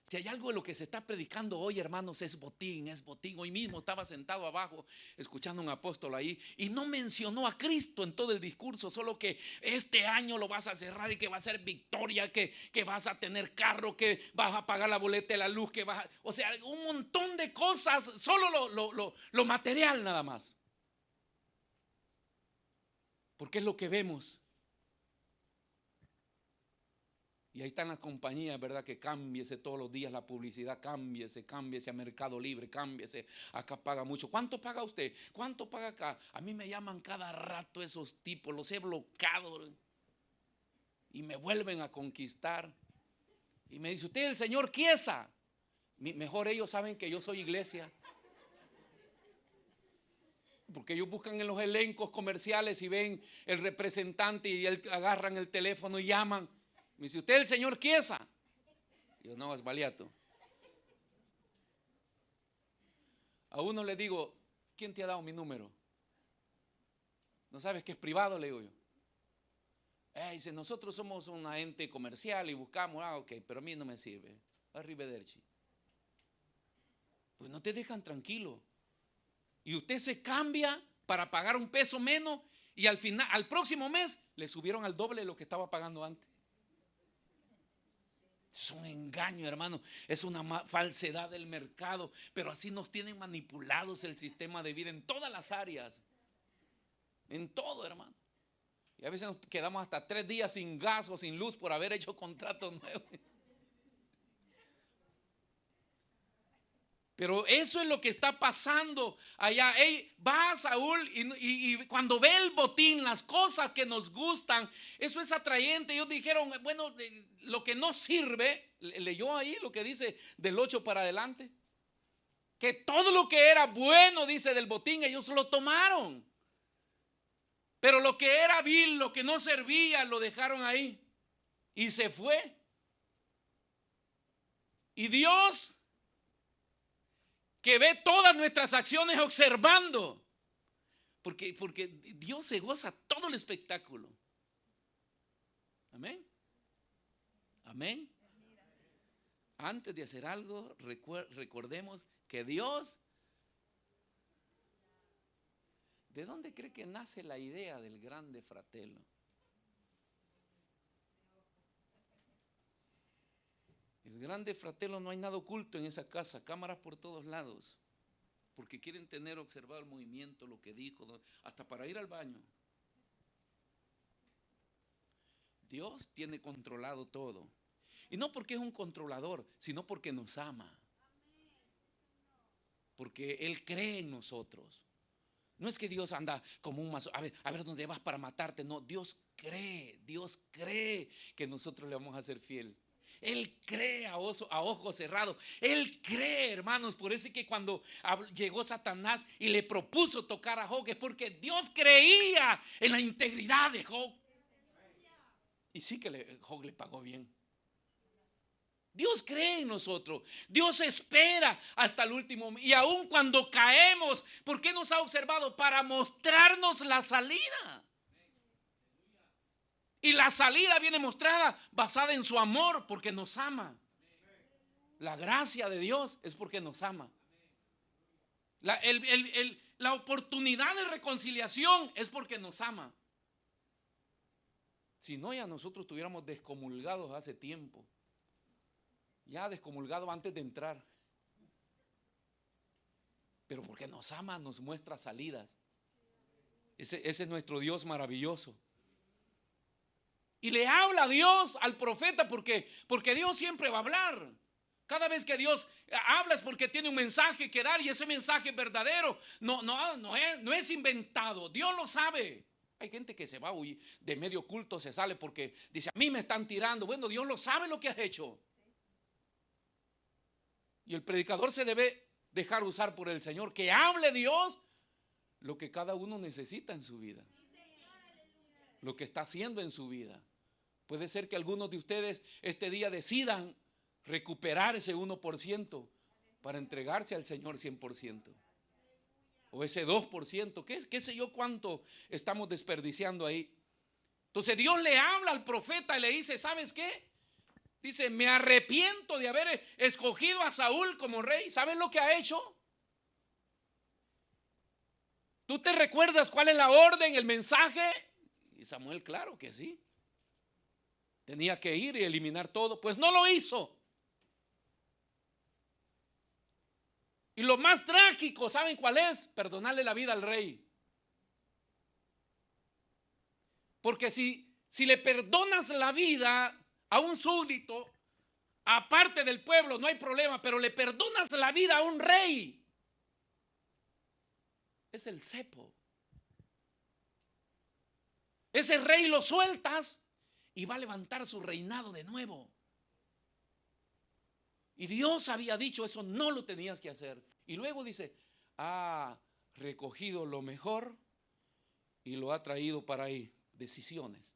Si hay algo de lo que se está predicando hoy, hermanos, es botín, es botín. Hoy mismo estaba sentado abajo escuchando a un apóstol ahí y no mencionó a Cristo en todo el discurso, solo que este año lo vas a cerrar y que va a ser victoria, que vas a tener carro, que vas a pagar la boleta de la luz, o sea, un montón de cosas, solo lo material nada más. Porque es lo que vemos. Y ahí están las compañías, ¿verdad? Que cámbiese todos los días la publicidad, cámbiese a Mercado Libre, cámbiese, acá paga mucho. ¿Cuánto paga usted? ¿Cuánto paga acá? A mí me llaman cada rato esos tipos, los he bloqueado y me vuelven a conquistar. Y me dice: usted es el señor Chiesa. Mejor ellos saben que yo soy iglesia. Porque ellos buscan en los elencos comerciales y ven el representante y agarran el teléfono y llaman. Me dice: ¿usted es el señor Chiesa? Yo: no, es Baliato. A uno le digo: ¿quién te ha dado mi número? ¿No sabes que es privado? Le digo yo. Dice: nosotros somos un agente comercial y buscamos. Ok, pero a mí no me sirve. Arrivederci. Pues no te dejan tranquilo. Y usted se cambia para pagar un peso menos y al final, al próximo mes, Le subieron al doble de lo que estaba pagando antes. Es un engaño, hermano. Es una falsedad del mercado. Pero así nos tienen manipulados el sistema de vida en todas las áreas. En todo, hermano. Y a veces nos quedamos hasta 3 días sin gas o sin luz por haber hecho contratos nuevos. Pero eso es lo que está pasando allá. Va a Saúl y cuando ve el botín, las cosas que nos gustan, eso es atrayente. Ellos dijeron, bueno, lo que no sirve, leyó ahí lo que dice del 8 para adelante, que todo lo que era bueno, dice, del botín, ellos lo tomaron. Pero lo que era vil, lo que no servía, lo dejaron ahí y se fue. Y Dios, que ve todas nuestras acciones observando, porque Dios se goza todo el espectáculo. Amén. Amén. Antes de hacer algo, recordemos que Dios, ¿de dónde cree que nace la idea del grande fratello? El grande fratello, no hay nada oculto en esa casa, cámaras por todos lados, porque quieren tener observado el movimiento, lo que dijo, hasta para ir al baño. Dios tiene controlado todo. Y no porque es un controlador, sino porque nos ama. Porque Él cree en nosotros. No es que Dios anda como un mazo, a ver dónde vas para matarte. No, Dios cree que nosotros le vamos a ser fiel. Él cree a ojos cerrados. Él cree, hermanos. Por eso es que cuando llegó Satanás y le propuso tocar a Job, es porque Dios creía en la integridad de Job. Y sí que Job le pagó bien. Dios cree en nosotros. Dios espera hasta el último. Y aun cuando caemos, ¿por qué nos ha observado? Para mostrarnos la salida. Y la salida viene mostrada basada en su amor, porque nos ama. La gracia de Dios es porque nos ama. La oportunidad de reconciliación es porque nos ama. Si no, ya nosotros estuviéramos descomulgados hace tiempo. Ya descomulgado antes de entrar. Pero porque nos ama, nos muestra salidas. Ese es nuestro Dios maravilloso. Y le habla a Dios al profeta porque Dios siempre va a hablar. Cada vez que Dios habla es porque tiene un mensaje que dar y ese mensaje es verdadero. No es inventado. Dios lo sabe. Hay gente que se va de medio culto, se sale porque dice, a mí me están tirando. Bueno, Dios lo sabe lo que has hecho. Y el predicador se debe dejar usar por el Señor. Que hable Dios lo que cada uno necesita en su vida. Lo que está haciendo en su vida. Puede ser que algunos de ustedes este día decidan recuperar ese 1% para entregarse al Señor 100%. O ese 2%, qué sé yo cuánto estamos desperdiciando ahí. Entonces Dios le habla al profeta y le dice, ¿sabes qué? Dice, me arrepiento de haber escogido a Saúl como rey. ¿Sabes lo que ha hecho? ¿Tú te recuerdas cuál es la orden, el mensaje? Y Samuel, claro que sí. Tenía que ir y eliminar todo. Pues no lo hizo. Y lo más trágico, ¿saben cuál es? Perdonarle la vida al rey. Porque si le perdonas la vida a un súbdito, aparte del pueblo, no hay problema, pero le perdonas la vida a un rey, es el cepo. Ese rey lo sueltas y va a levantar su reinado de nuevo. Y Dios había dicho eso, no lo tenías que hacer. Y luego dice, ha recogido lo mejor y lo ha traído para ahí. Decisiones.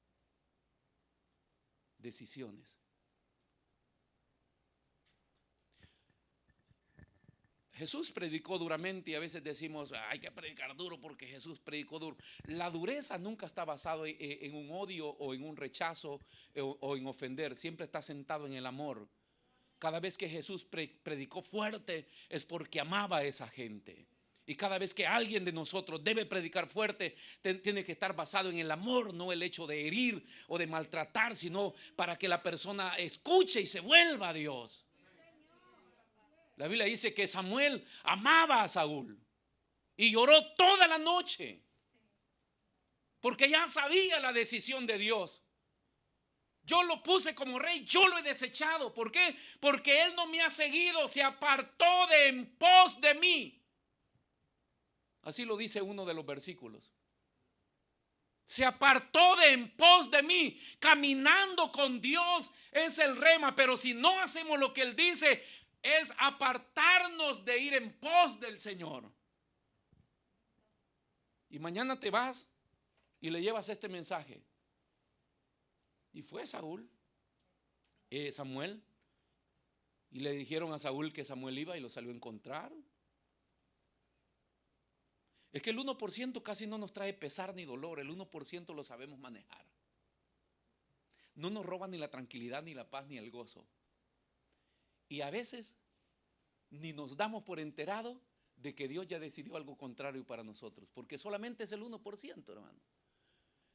Decisiones. Jesús predicó duramente y a veces decimos, hay que predicar duro porque Jesús predicó duro. La dureza nunca está basada en un odio o en un rechazo o en ofender. Siempre está sentado en el amor. Cada vez que Jesús predicó fuerte es porque amaba a esa gente. Y cada vez que alguien de nosotros debe predicar fuerte, tiene que estar basado en el amor, no el hecho de herir o de maltratar, sino para que la persona escuche y se vuelva a Dios. La Biblia dice que Samuel amaba a Saúl y lloró toda la noche, porque ya sabía la decisión de Dios. Yo lo puse como rey, yo lo he desechado. ¿Por qué? Porque él no me ha seguido, se apartó de en pos de mí. Así lo dice uno de los versículos. Se apartó de en pos de mí. Caminando con Dios es el rema, pero si no hacemos lo que él dice, es apartarnos de ir en pos del Señor. Y mañana te vas y le llevas este mensaje. Y fue Samuel, y le dijeron a Saúl que Samuel iba y lo salió a encontrar. Es que el 1% casi no nos trae pesar ni dolor, el 1% lo sabemos manejar. No nos roba ni la tranquilidad, ni la paz, ni el gozo. Y a veces ni nos damos por enterado de que Dios ya decidió algo contrario para nosotros, porque solamente es el 1%, hermano.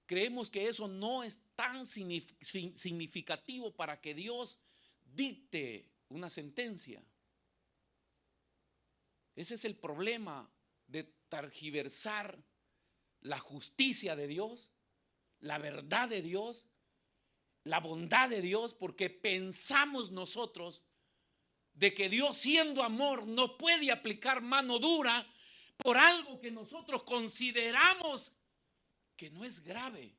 Creemos que eso no es tan significativo para que Dios dicte una sentencia. Ese es el problema de tergiversar la justicia de Dios, la verdad de Dios, la bondad de Dios, porque pensamos nosotros de que Dios, siendo amor, no puede aplicar mano dura por algo que nosotros consideramos que no es grave.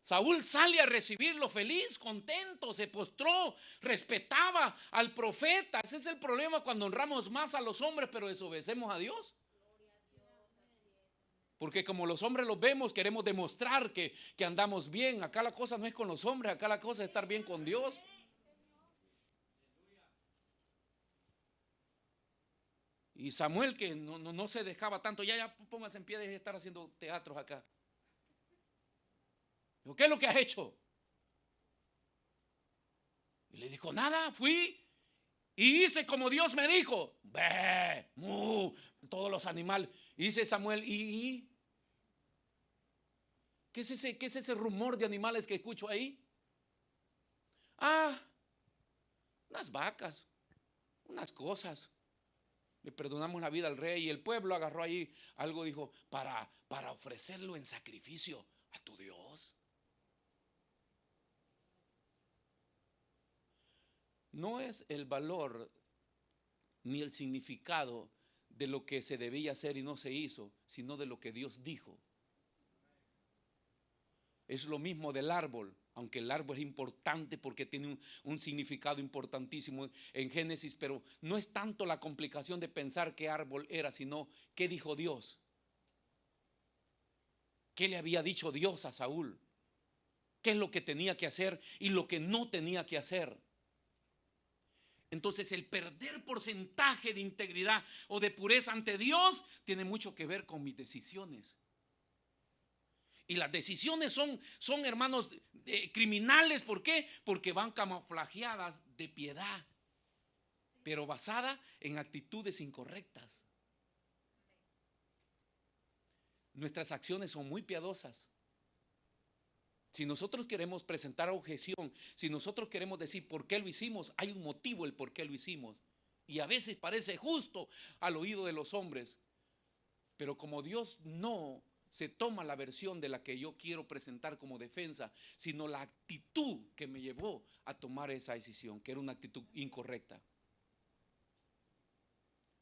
Saúl sale a recibirlo feliz, contento, se postró, respetaba al profeta. Ese es el problema cuando honramos más a los hombres pero desobedecemos a Dios. Porque como los hombres los vemos, queremos demostrar que andamos bien. Acá la cosa no es con los hombres, acá la cosa es estar bien con Dios. Y Samuel, que no se dejaba tanto, ya póngase en pie, deje de estar haciendo teatros acá. ¿Qué es lo que has hecho? Y le dijo, nada, fui y hice como Dios me dijo. Ve, mu, todos los animales. Y dice Samuel, ¿y? ¿Qué es ese rumor de animales que escucho ahí? Ah, unas vacas, unas cosas. Le perdonamos la vida al rey y el pueblo agarró ahí algo, dijo, para ofrecerlo en sacrificio a tu Dios. No es el valor ni el significado de lo que se debía hacer y no se hizo, sino de lo que Dios dijo. Es lo mismo del árbol, aunque el árbol es importante porque tiene un significado importantísimo en Génesis, pero no es tanto la complicación de pensar qué árbol era, sino qué dijo Dios. ¿Qué le había dicho Dios a Saúl? ¿Qué es lo que tenía que hacer y lo que no tenía que hacer? Entonces el perder porcentaje de integridad o de pureza ante Dios tiene mucho que ver con mis decisiones. Y las decisiones son hermanos, criminales. ¿Por qué? Porque van camuflajeadas de piedad, pero basada en actitudes incorrectas. Nuestras acciones son muy piadosas. Si nosotros queremos presentar objeción, si nosotros queremos decir por qué lo hicimos, hay un motivo el por qué lo hicimos. Y a veces parece justo al oído de los hombres, pero como Dios no se toma la versión de la que yo quiero presentar como defensa, sino la actitud que me llevó a tomar esa decisión, que era una actitud incorrecta.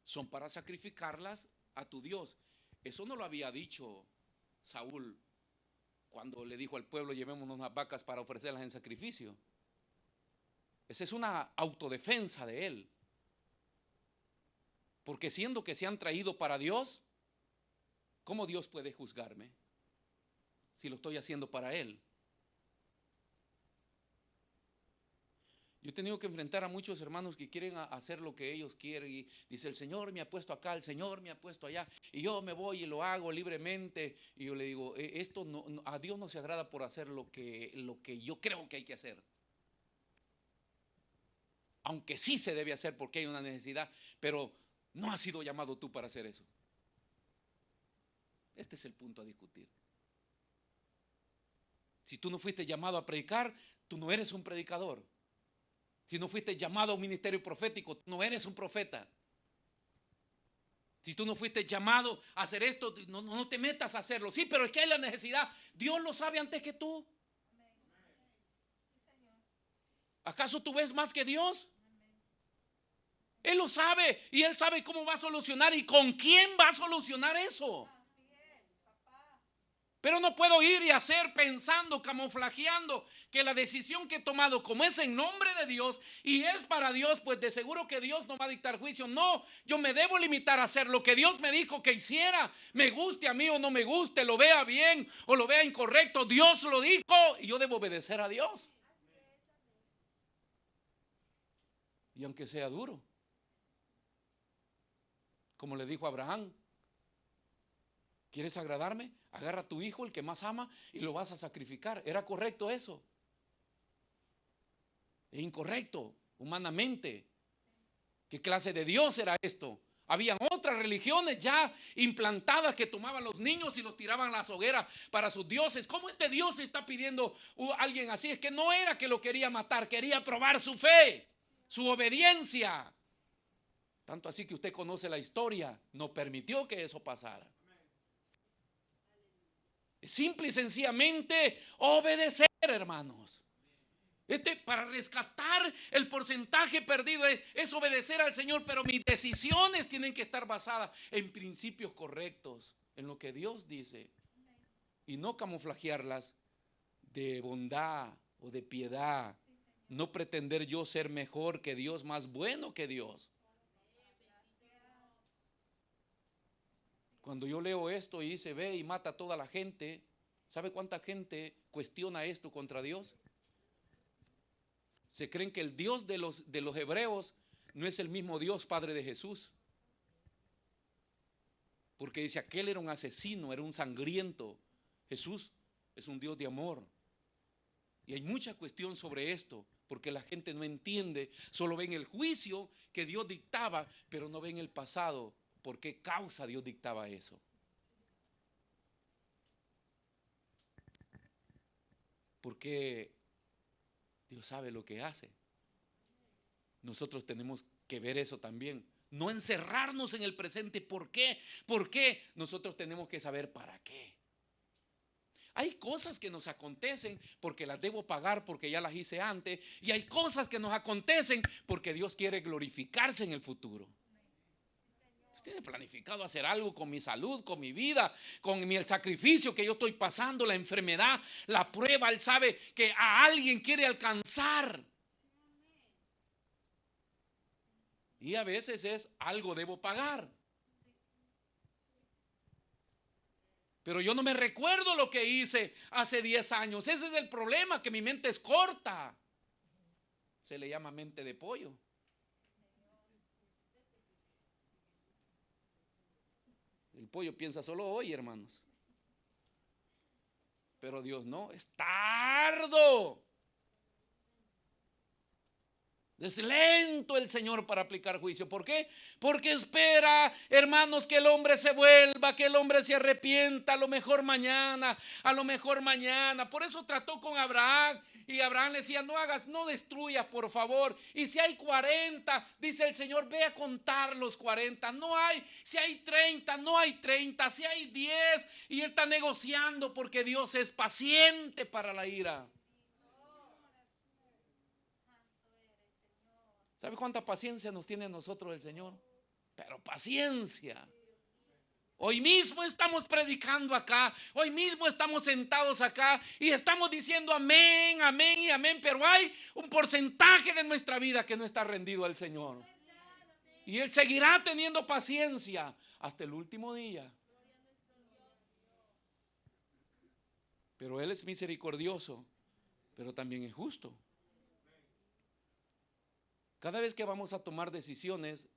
Son para sacrificarlas a tu Dios. Eso no lo había dicho Saúl cuando le dijo al pueblo, llevémonos unas vacas para ofrecerlas en sacrificio. Esa es una autodefensa de él. Porque siendo que se han traído para Dios, ¿cómo Dios puede juzgarme si lo estoy haciendo para Él? Yo he tenido que enfrentar a muchos hermanos que quieren hacer lo que ellos quieren y dice, el Señor me ha puesto acá, el Señor me ha puesto allá y yo me voy y lo hago libremente. Y yo le digo, esto a Dios no se agrada por hacer lo que yo creo que hay que hacer. Aunque sí se debe hacer porque hay una necesidad, pero No has sido llamado tú para hacer eso. Este es el punto a discutir. Si tú no fuiste llamado a predicar, tú no eres un predicador. Si no fuiste llamado a un ministerio profético, tú no eres un profeta. Si tú no fuiste llamado a hacer esto, no te metas a hacerlo. Sí, pero es que hay la necesidad. Dios lo sabe antes que tú. ¿Acaso tú ves más que Dios? Él lo sabe y Él sabe cómo va a solucionar y con quién va a solucionar eso. Pero no puedo ir y hacer pensando, camuflajeando que la decisión que he tomado, como es en nombre de Dios y es para Dios, pues de seguro que Dios no va a dictar juicio. No, yo me debo limitar a hacer lo que Dios me dijo que hiciera. Me guste a mí o no me guste, lo vea bien o lo vea incorrecto. Dios lo dijo y yo debo obedecer a Dios. Y aunque sea duro, como le dijo a Abraham, ¿quieres agradarme? Agarra a tu hijo, el que más ama, y lo vas a sacrificar. ¿Era correcto eso? Es incorrecto, humanamente. ¿Qué clase de Dios era esto? Habían otras religiones ya implantadas que tomaban los niños y los tiraban a las hogueras para sus dioses. ¿Cómo este Dios está pidiendo a alguien así? Es que no era que lo quería matar, quería probar su fe, su obediencia. Tanto así que usted conoce la historia, no permitió que eso pasara. Simple y sencillamente obedecer, hermanos. Para rescatar el porcentaje perdido es obedecer al Señor, pero mis decisiones tienen que estar basadas en principios correctos, en lo que Dios dice, y no camuflajearlas de bondad o de piedad. No pretender yo ser mejor que Dios, más bueno que Dios. Cuando yo leo esto y dice, ve y mata a toda la gente, ¿sabe cuánta gente cuestiona esto contra Dios? Se creen que el Dios de los hebreos no es el mismo Dios Padre de Jesús. Porque dice, aquel era un asesino, era un sangriento. Jesús es un Dios de amor. Y hay mucha cuestión sobre esto, porque la gente no entiende, solo ven el juicio que Dios dictaba, pero no ven el pasado. ¿Por qué causa Dios dictaba eso? Porque Dios sabe lo que hace. Nosotros tenemos que ver eso también. No encerrarnos en el presente. ¿Por qué? ¿Por qué? Nosotros tenemos que saber para qué. Hay cosas que nos acontecen porque las debo pagar porque ya las hice antes. Y hay cosas que nos acontecen porque Dios quiere glorificarse en el futuro. Tiene planificado hacer algo con mi salud, con mi vida, con el sacrificio que yo estoy pasando, la enfermedad, la prueba. Él sabe que a alguien quiere alcanzar. Y a veces es algo debo pagar. Pero yo no me recuerdo lo que hice hace 10 años. Ese es el problema, que mi mente es corta. Se le llama mente de pollo. El pollo piensa solo hoy, hermanos. Pero Dios no, es tardo. Es lento el Señor para aplicar juicio. ¿Por qué? Porque espera, hermanos, que el hombre se vuelva, que el hombre se arrepienta, a lo mejor mañana, a lo mejor mañana. Por eso trató con Abraham y Abraham le decía, no hagas, no destruyas, por favor. Y si hay 40, dice el Señor, ve a contar los 40. No hay, si hay 30, no hay 30, si hay 10. Y él está negociando porque Dios es paciente para la ira. ¿Sabe cuánta paciencia nos tiene nosotros el Señor? Pero paciencia. Hoy mismo estamos predicando acá, hoy mismo estamos sentados acá y estamos diciendo amén, amén y amén, pero hay un porcentaje de nuestra vida que no está rendido al Señor. Y Él seguirá teniendo paciencia hasta el último día. Pero Él es misericordioso, pero también es justo. Cada vez que vamos a tomar decisiones,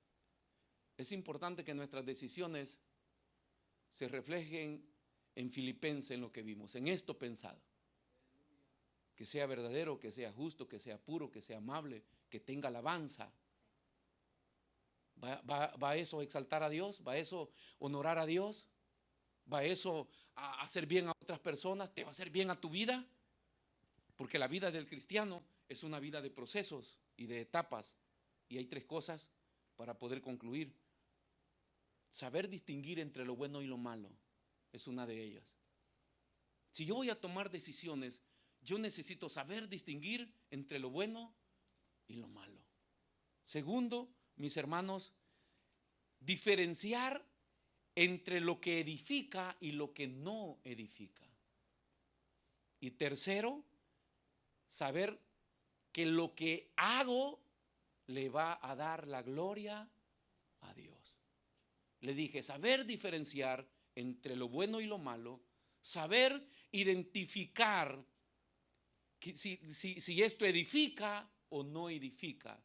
es importante que nuestras decisiones se reflejen en Filipenses, en lo que vimos, en esto pensado. Que sea verdadero, que sea justo, que sea puro, que sea amable, que tenga alabanza. ¿Va eso a exaltar a Dios? ¿Va eso a honorar a Dios? ¿Va eso a hacer bien a otras personas? ¿Te va a hacer bien a tu vida? Porque la vida del cristiano es una vida de procesos y de etapas. Y hay 3 cosas para poder concluir. Saber distinguir entre lo bueno y lo malo es una de ellas. Si yo voy a tomar decisiones, yo necesito saber distinguir entre lo bueno y lo malo. Segundo, mis hermanos, diferenciar entre lo que edifica y lo que no edifica. Y tercero, saber que lo que hago le va a dar la gloria a Dios. Le dije, saber diferenciar entre lo bueno y lo malo, saber identificar si esto edifica o no edifica.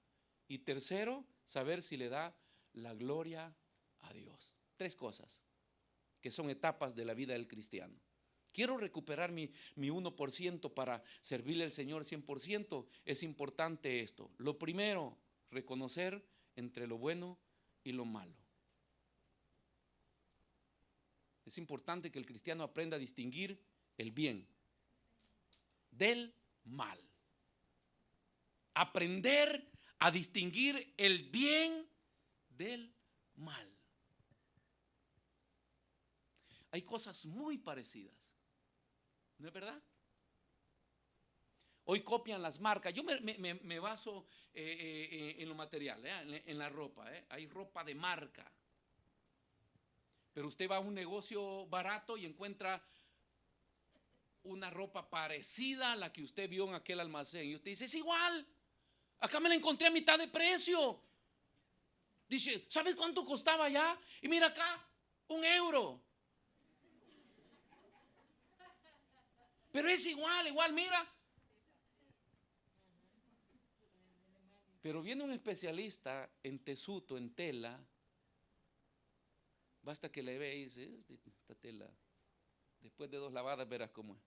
Y tercero, saber si le da la gloria a Dios. 3 cosas que son etapas de la vida del cristiano. Quiero recuperar mi 1% para servirle al Señor 100%. Es importante esto. Lo primero, reconocer entre lo bueno y lo malo. Es importante que el cristiano aprenda a distinguir el bien del mal. Aprender a distinguir el bien del mal. Hay cosas muy parecidas, ¿no es verdad? Hoy copian las marcas. Yo me baso en lo material, en la ropa. Hay ropa de marca. Pero usted va a un negocio barato y encuentra una ropa parecida a la que usted vio en aquel almacén. Y usted dice, es igual. Acá me la encontré a mitad de precio. Dice, ¿sabes cuánto costaba allá? Y mira acá, €1. Pero es igual, mira. Pero viene un especialista en tesuto, en tela. Basta que le vea y dice, esta tela, después de 2 lavadas verás cómo es.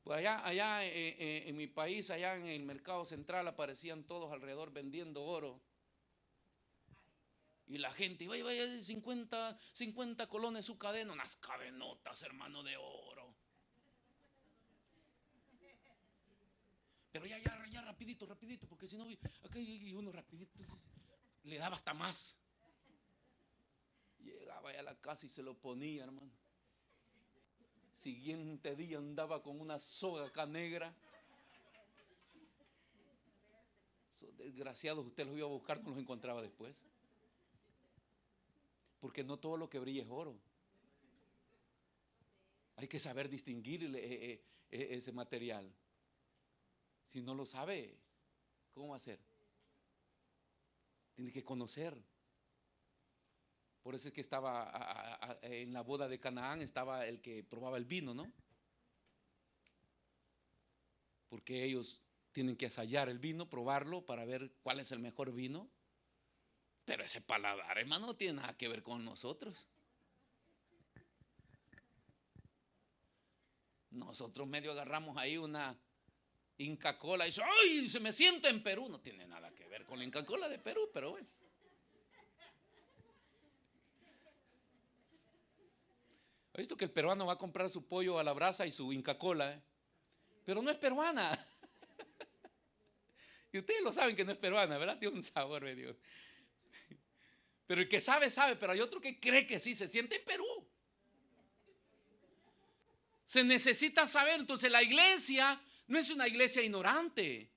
Pues allá en mi país, allá en el mercado central, aparecían todos alrededor vendiendo oro. Y la gente iba 50 colones su cadena, unas cadenotas, hermano, de oro. Pero ya rapidito, porque si no, acá hay uno rapidito, le daba hasta más. Llegaba a la casa y se lo ponía, hermano. Siguiente día andaba con una soga acá negra. Esos desgraciados, usted los iba a buscar, no los encontraba después. Porque no todo lo que brilla es oro. Hay que saber distinguir ese material. Si no lo sabe, ¿cómo va a ser? Tiene que conocer. Por eso es que estaba en la boda de Canaán, estaba el que probaba el vino, ¿no? Porque ellos tienen que ensayar el vino, probarlo para ver cuál es el mejor vino. Pero ese paladar, hermano, no tiene nada que ver con nosotros. Nosotros medio agarramos ahí una Inca Kola y dice, ¡ay! Se me siente en Perú. No tiene nada que ver con la Inca Kola de Perú, pero bueno. ¿Ha visto que el peruano va a comprar su pollo a la brasa y su Inca Kola? Pero no es peruana. Y ustedes lo saben que no es peruana, ¿verdad? Tiene un sabor medio. Pero el que sabe, pero hay otro que cree que sí, se siente en Perú. Se necesita saber. Entonces la iglesia no es una iglesia ignorante.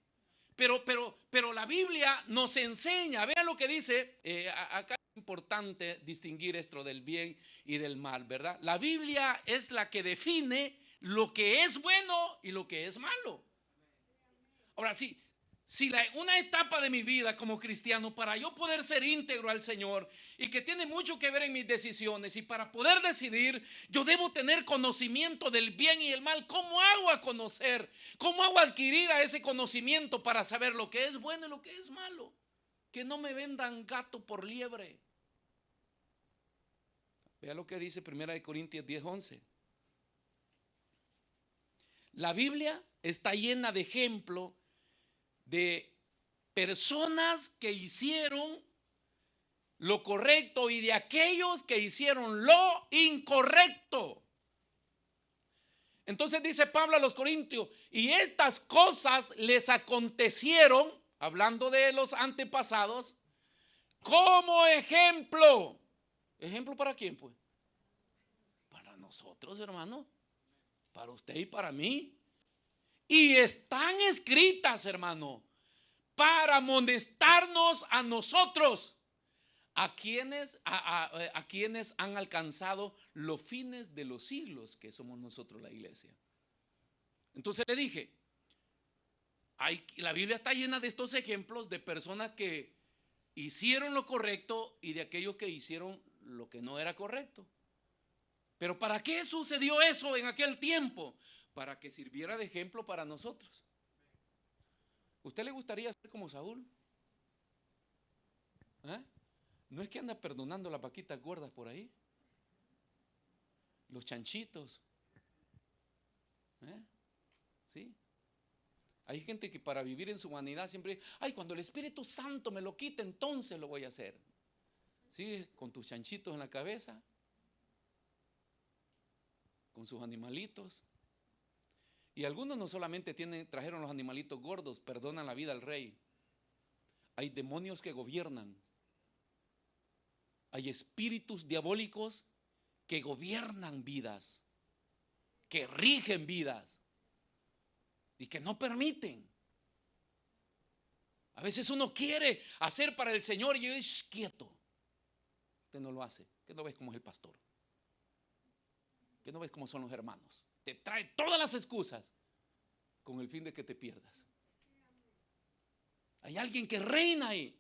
Pero la Biblia nos enseña. Vean lo que dice. Acá es importante distinguir esto del bien y del mal, ¿verdad? La Biblia es la que define lo que es bueno y lo que es malo. Ahora sí. Si una etapa de mi vida como cristiano, para yo poder ser íntegro al Señor y que tiene mucho que ver en mis decisiones, y para poder decidir, yo debo tener conocimiento del bien y el mal. ¿Cómo hago a conocer? ¿Cómo hago a adquirir a ese conocimiento para saber lo que es bueno y lo que es malo? Que no me vendan gato por liebre. Vea lo que dice 1 Corintios 10:11. La Biblia está llena de ejemplos de personas que hicieron lo correcto y de aquellos que hicieron lo incorrecto. Entonces dice Pablo a los Corintios, y estas cosas les acontecieron, hablando de los antepasados, como ejemplo. ¿Ejemplo para quién, pues? Para nosotros, hermano. Para usted y para mí. Y están escritas, hermano, para amonestarnos a nosotros, a quienes han alcanzado los fines de los siglos, que somos nosotros la iglesia. Entonces le dije, la Biblia está llena de estos ejemplos de personas que hicieron lo correcto y de aquellos que hicieron lo que no era correcto. Pero ¿para qué sucedió eso en aquel tiempo? Para que sirviera de ejemplo para nosotros. ¿Usted le gustaría ser como Saúl? ¿Eh? No es que anda perdonando las vaquitas gordas por ahí, los chanchitos. ¿Sí? Hay gente que para vivir en su humanidad siempre, ay, cuando el Espíritu Santo me lo quite, entonces lo voy a hacer. Sigue con tus chanchitos en la cabeza, con sus animalitos. Y algunos no solamente trajeron los animalitos gordos, perdonan la vida al rey. Hay demonios que gobiernan. Hay espíritus diabólicos que gobiernan vidas, que rigen vidas y que no permiten. A veces uno quiere hacer para el Señor y yo digo, quieto. Usted no lo hace. ¿Qué no ves cómo es el pastor? ¿Qué no ves cómo son los hermanos? Te trae todas las excusas con el fin de que te pierdas. Hay alguien que reina ahí.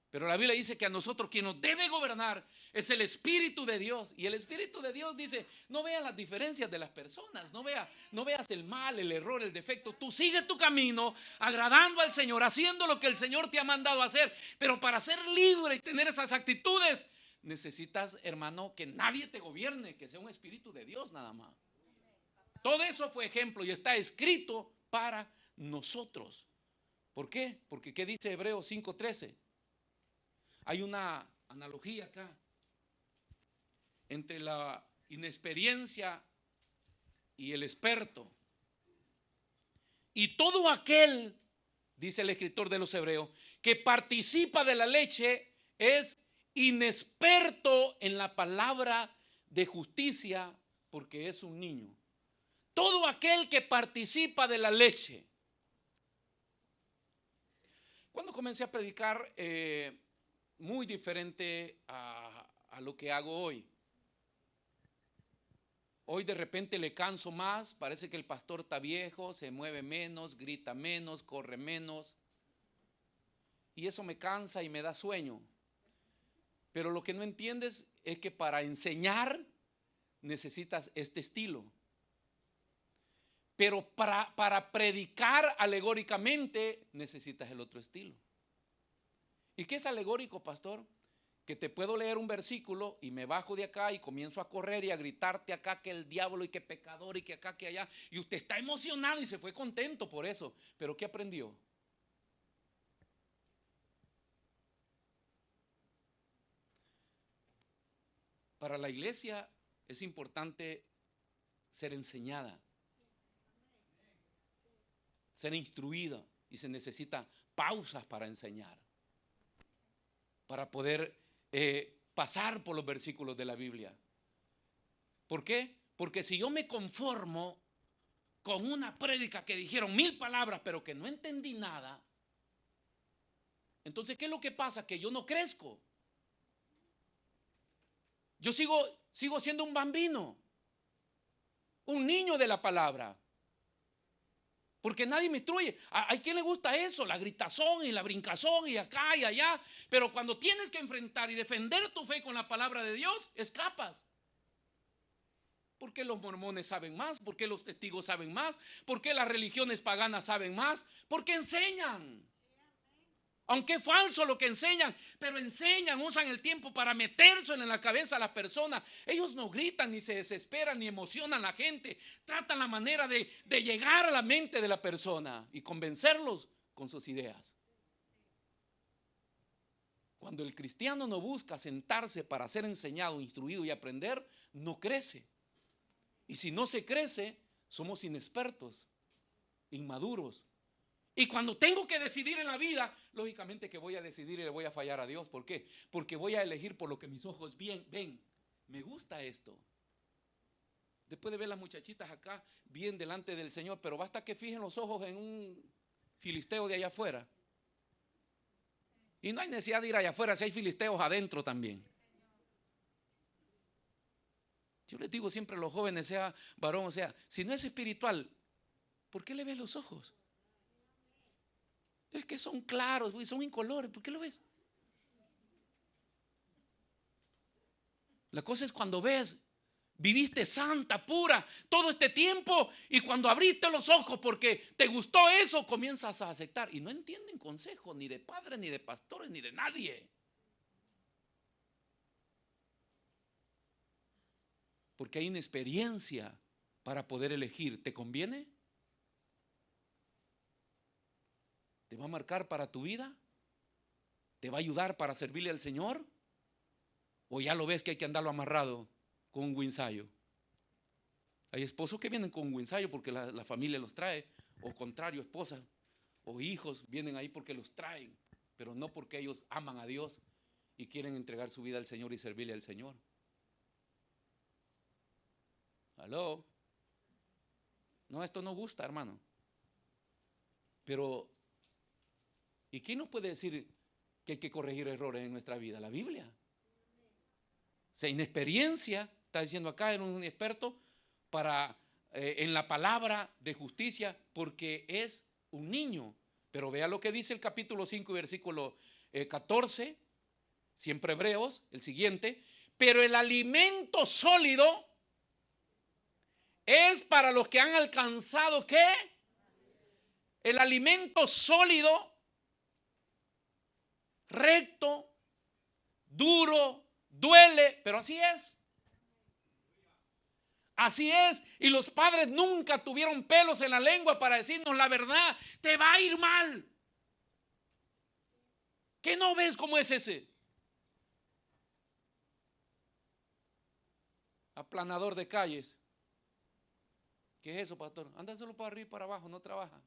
Pero la Biblia dice que a nosotros quien nos debe gobernar es el Espíritu de Dios. Y el Espíritu de Dios dice, no veas las diferencias de las personas, no veas el mal, el error, el defecto. Tú sigue tu camino agradando al Señor, haciendo lo que el Señor te ha mandado a hacer. Pero para ser libre y tener esas actitudes, necesitas, hermano, que nadie te gobierne, que sea un Espíritu de Dios nada más. Todo eso fue ejemplo y está escrito para nosotros. ¿Por qué? Porque ¿qué dice Hebreos 5:13? Hay una analogía acá entre la inexperiencia y el experto. Y todo aquel, dice el escritor de los Hebreos, que participa de la leche es inexperto en la palabra de justicia porque es un niño. Todo aquel que participa de la leche. Cuando comencé a predicar, muy diferente a lo que hago hoy. Hoy de repente le canso más, parece que el pastor está viejo, se mueve menos, grita menos, corre menos. Y eso me cansa y me da sueño. Pero lo que no entiendes es que para enseñar necesitas este estilo. Pero para predicar alegóricamente necesitas el otro estilo. ¿Y qué es alegórico, pastor? Que te puedo leer un versículo y me bajo de acá y comienzo a correr y a gritarte acá que el diablo y que pecador y que acá que allá. Y usted está emocionado y se fue contento por eso. ¿Pero qué aprendió? Para la iglesia es importante ser enseñada, ser instruida, y se necesitan pausas para enseñar, para poder pasar por los versículos de la Biblia. ¿Por qué? Porque si yo me conformo con una prédica que dijeron 1000 palabras pero que no entendí nada, entonces ¿qué es lo que pasa? Que yo no crezco. Yo sigo siendo un bambino, un niño de la palabra. Porque nadie me instruye. Hay quien le gusta eso, la gritazón y la brincazón y acá y allá. Pero cuando tienes que enfrentar y defender tu fe con la palabra de Dios, escapas. ¿Por qué los mormones saben más? ¿Por qué los testigos saben más? ¿Por qué las religiones paganas saben más? Porque enseñan. Aunque es falso lo que enseñan, pero enseñan, usan el tiempo para meterse en la cabeza a la persona. Ellos no gritan, ni se desesperan, ni emocionan a la gente. Tratan la manera de llegar a la mente de la persona y convencerlos con sus ideas. Cuando el cristiano no busca sentarse para ser enseñado, instruido y aprender, no crece. Y si no se crece, somos inexpertos, inmaduros. Y cuando tengo que decidir en la vida, lógicamente que voy a decidir y le voy a fallar a Dios. ¿Por qué? Porque voy a elegir por lo que mis ojos ven. Me gusta esto. Después de ver las muchachitas acá bien delante del Señor, pero basta que fijen los ojos en un filisteo de allá afuera. Y no hay necesidad de ir allá afuera si hay filisteos adentro también. Yo les digo siempre a los jóvenes, sea varón o sea, si no es espiritual, ¿por qué le ves los ojos? Es que son claros, son incolores, ¿por qué lo ves? La cosa es cuando ves, viviste santa, pura, todo este tiempo, y cuando abriste los ojos porque te gustó eso, comienzas a aceptar. Y no entienden consejos ni de padres, ni de pastores, ni de nadie. Porque hay inexperiencia para poder elegir. ¿Te conviene? ¿Te va a marcar para tu vida? ¿Te va a ayudar para servirle al Señor? ¿O ya lo ves que hay que andarlo amarrado con un guinzayo? Hay esposos que vienen con un guinzayo porque la familia los trae, o contrario, esposas o hijos vienen ahí porque los traen, pero no porque ellos aman a Dios y quieren entregar su vida al Señor y servirle al Señor. ¿Aló? No, esto no gusta, hermano. Pero, ¿y quién nos puede decir que hay que corregir errores en nuestra vida? La Biblia. O sea, inexperiencia, está diciendo acá, era un experto para en la palabra de justicia porque es un niño. Pero vea lo que dice el capítulo 5 versículo 14, siempre Hebreos, el siguiente. Pero el alimento sólido es para los que han alcanzado ¿qué? El alimento sólido, recto, duro, duele, pero así es. Así es. Y los padres nunca tuvieron pelos en la lengua para decirnos la verdad. Te va a ir mal. ¿Qué no ves cómo es ese? Aplanador de calles. ¿Qué es eso, pastor? Anda solo para arriba y para abajo, no trabaja.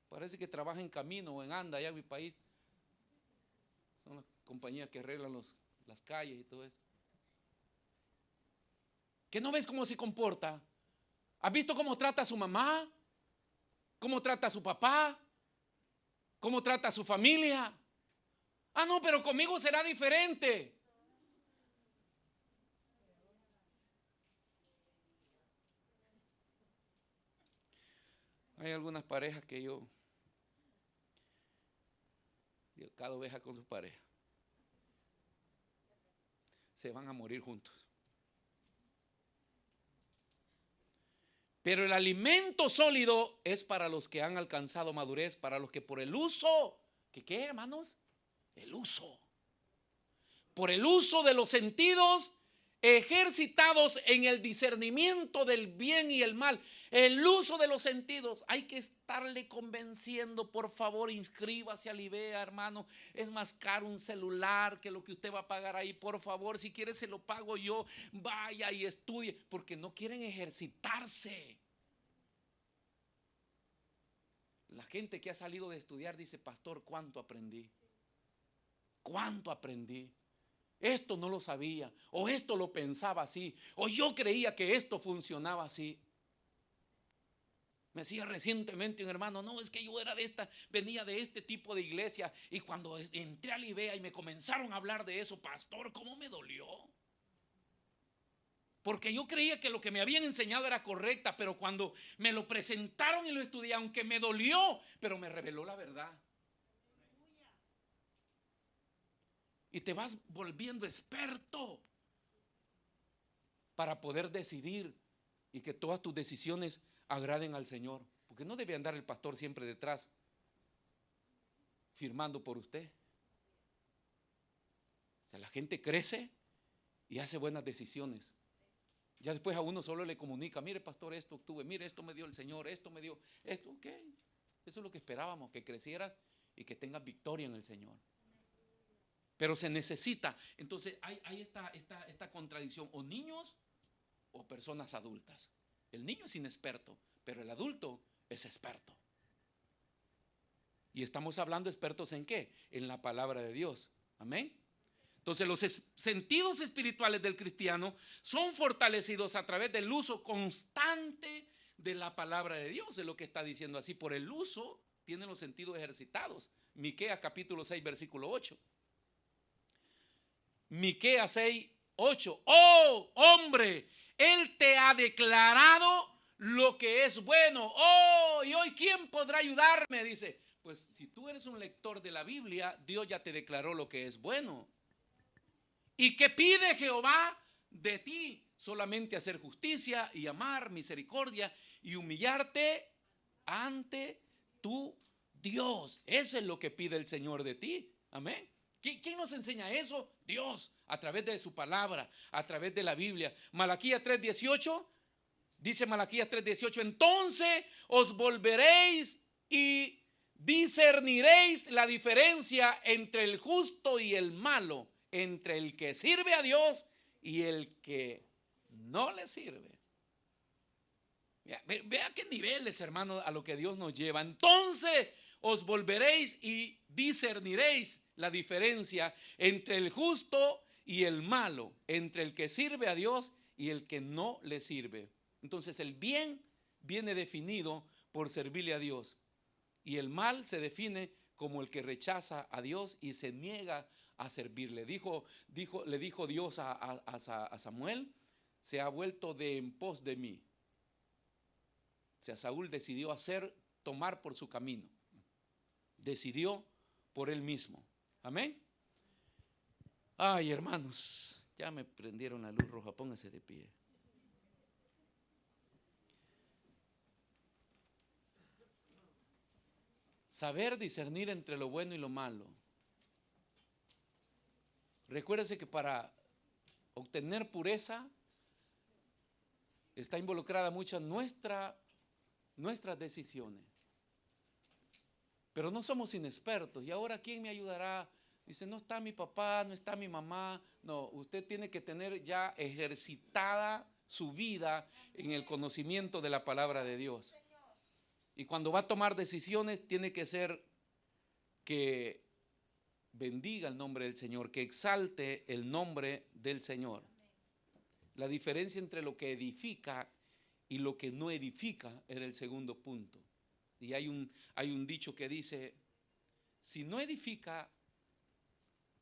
Parece que trabaja en Camino o en Anda, allá en mi país. Son las compañías que arreglan las calles y todo eso. ¿Qué no ves cómo se comporta? ¿Has visto cómo trata a su mamá? ¿Cómo trata a su papá? ¿Cómo trata a su familia? Ah, no, pero conmigo será diferente. Hay algunas parejas que yo cada oveja con su pareja. Se van a morir juntos. Pero el alimento sólido es para los que han alcanzado madurez, para los que por el uso, ¿qué hermanos? El uso. Por el uso de los sentidos ejercitados en el discernimiento del bien y el mal. El uso de los sentidos. Hay que estarle convenciendo, por favor, inscríbase al IBEA, hermano. Es más caro un celular que lo que usted va a pagar ahí. Por favor, si quiere se lo pago yo. Vaya y estudie, porque no quieren ejercitarse. La gente que ha salido de estudiar dice, pastor, ¿cuánto aprendí? ¿Cuánto aprendí? Esto no lo sabía, o esto lo pensaba así, o yo creía que esto funcionaba así. Me decía recientemente un hermano, no, es que yo era de esta, venía de este tipo de iglesia, y cuando entré al IBEA y me comenzaron a hablar de eso, pastor, ¿cómo me dolió? Porque yo creía que lo que me habían enseñado era correcta, pero cuando me lo presentaron y lo estudié, aunque me dolió, pero me reveló la verdad. Y te vas volviendo experto para poder decidir y que todas tus decisiones agraden al Señor. Porque no debe andar el pastor siempre detrás firmando por usted. O sea, la gente crece y hace buenas decisiones. Ya después a uno solo le comunica, mire pastor, esto obtuve, mire esto me dio el Señor, esto me dio, esto, ok. Eso es lo que esperábamos, que crecieras y que tengas victoria en el Señor. Pero se necesita. Entonces hay esta contradicción, o niños o personas adultas. El niño es inexperto, pero el adulto es experto. Y estamos hablando expertos ¿en qué? En la palabra de Dios. Amén. Entonces los sentidos espirituales del cristiano son fortalecidos a través del uso constante de la palabra de Dios. Es lo que está diciendo así. Por el uso tienen los sentidos ejercitados. Miqueas capítulo 6 versículo 8. Miqueas 6, 8. Oh hombre, Él te ha declarado lo que es bueno. Oh, y hoy ¿quién podrá ayudarme? Dice, pues si tú eres un lector de la Biblia, Dios ya te declaró lo que es bueno. ¿Y qué pide Jehová de ti? Solamente hacer justicia y amar, misericordia y humillarte ante tu Dios. Eso es lo que pide el Señor de ti. Amén. ¿Quién nos enseña eso? Dios, a través de su palabra, a través de la Biblia. Malaquías 3:18, dice Malaquías 3:18, entonces os volveréis y discerniréis la diferencia entre el justo y el malo, entre el que sirve a Dios y el que no le sirve. Vea qué niveles, hermanos, a lo que Dios nos lleva. Entonces os volveréis y discerniréis la diferencia entre el justo y el malo, entre el que sirve a Dios y el que no le sirve. Entonces el bien viene definido por servirle a Dios y el mal se define como el que rechaza a Dios y se niega a servirle. Le dijo Dios a Samuel, se ha vuelto de en pos de mí. O sea, Saúl decidió tomar por su camino. Decidió por él mismo. Amén. Ay, hermanos, ya me prendieron la luz roja, póngase de pie. Saber discernir entre lo bueno y lo malo. Recuérdese que para obtener pureza está involucrada muchas nuestras decisiones. Pero no somos inexpertos. ¿Y ahora quién me ayudará? Dice, no está mi papá, no está mi mamá. No, usted tiene que tener ya ejercitada su vida en el conocimiento de la palabra de Dios. Y cuando va a tomar decisiones, tiene que ser que bendiga el nombre del Señor, que exalte el nombre del Señor. La diferencia entre lo que edifica y lo que no edifica era el segundo punto. Y hay un dicho que dice, si no edifica,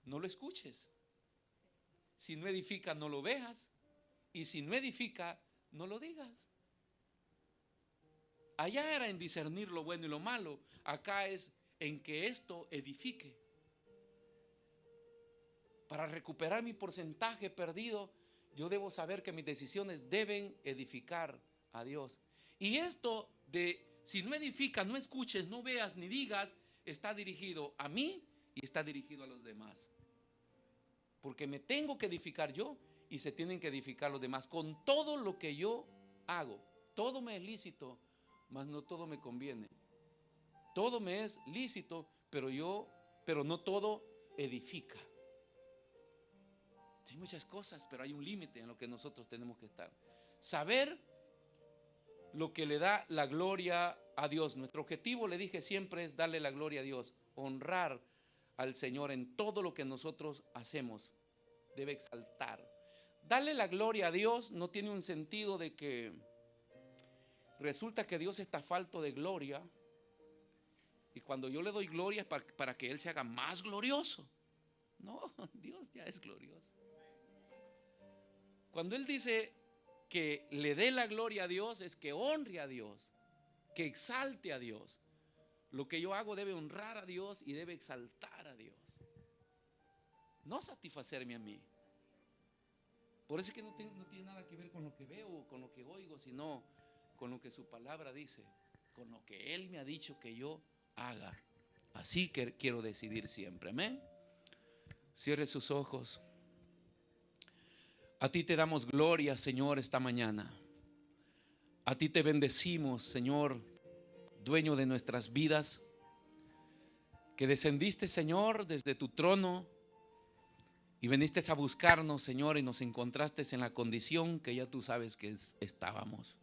no lo escuches. Si no edifica, no lo veas. Y si no edifica, no lo digas. Allá era en discernir lo bueno y lo malo. Acá es en que esto edifique. Para recuperar mi porcentaje perdido, yo debo saber que mis decisiones deben edificar a Dios. Y esto de si no edifica, no escuches, no veas ni digas, está dirigido a mí y está dirigido a los demás. Porque me tengo que edificar yo y se tienen que edificar los demás con todo lo que yo hago. Todo me es lícito, mas no todo me conviene. Todo me es lícito, pero no todo edifica. Hay muchas cosas, pero hay un límite en lo que nosotros tenemos que estar. Saber lo que le da la gloria a Dios. Nuestro objetivo, le dije siempre, es darle la gloria a Dios, honrar al Señor en todo lo que nosotros hacemos. Debe exaltar. Darle la gloria a Dios no tiene un sentido de que resulta que Dios está falto de gloria y cuando yo le doy gloria es para que Él se haga más glorioso. No, Dios ya es glorioso. Cuando Él dice que le dé la gloria a Dios, es que honre a Dios, que exalte a Dios. Lo que yo hago debe honrar a Dios y debe exaltar a Dios, no satisfacerme a mí. Por eso es que no tiene nada que ver con lo que veo o con lo que oigo, sino con lo que su palabra dice, con lo que Él me ha dicho que yo haga. Así que quiero decidir siempre. Amén. Cierre sus ojos. A ti te damos gloria, Señor, esta mañana. A ti te bendecimos, Señor, dueño de nuestras vidas, que descendiste, Señor, desde tu trono y viniste a buscarnos, Señor, y nos encontraste en la condición que ya tú sabes que estábamos.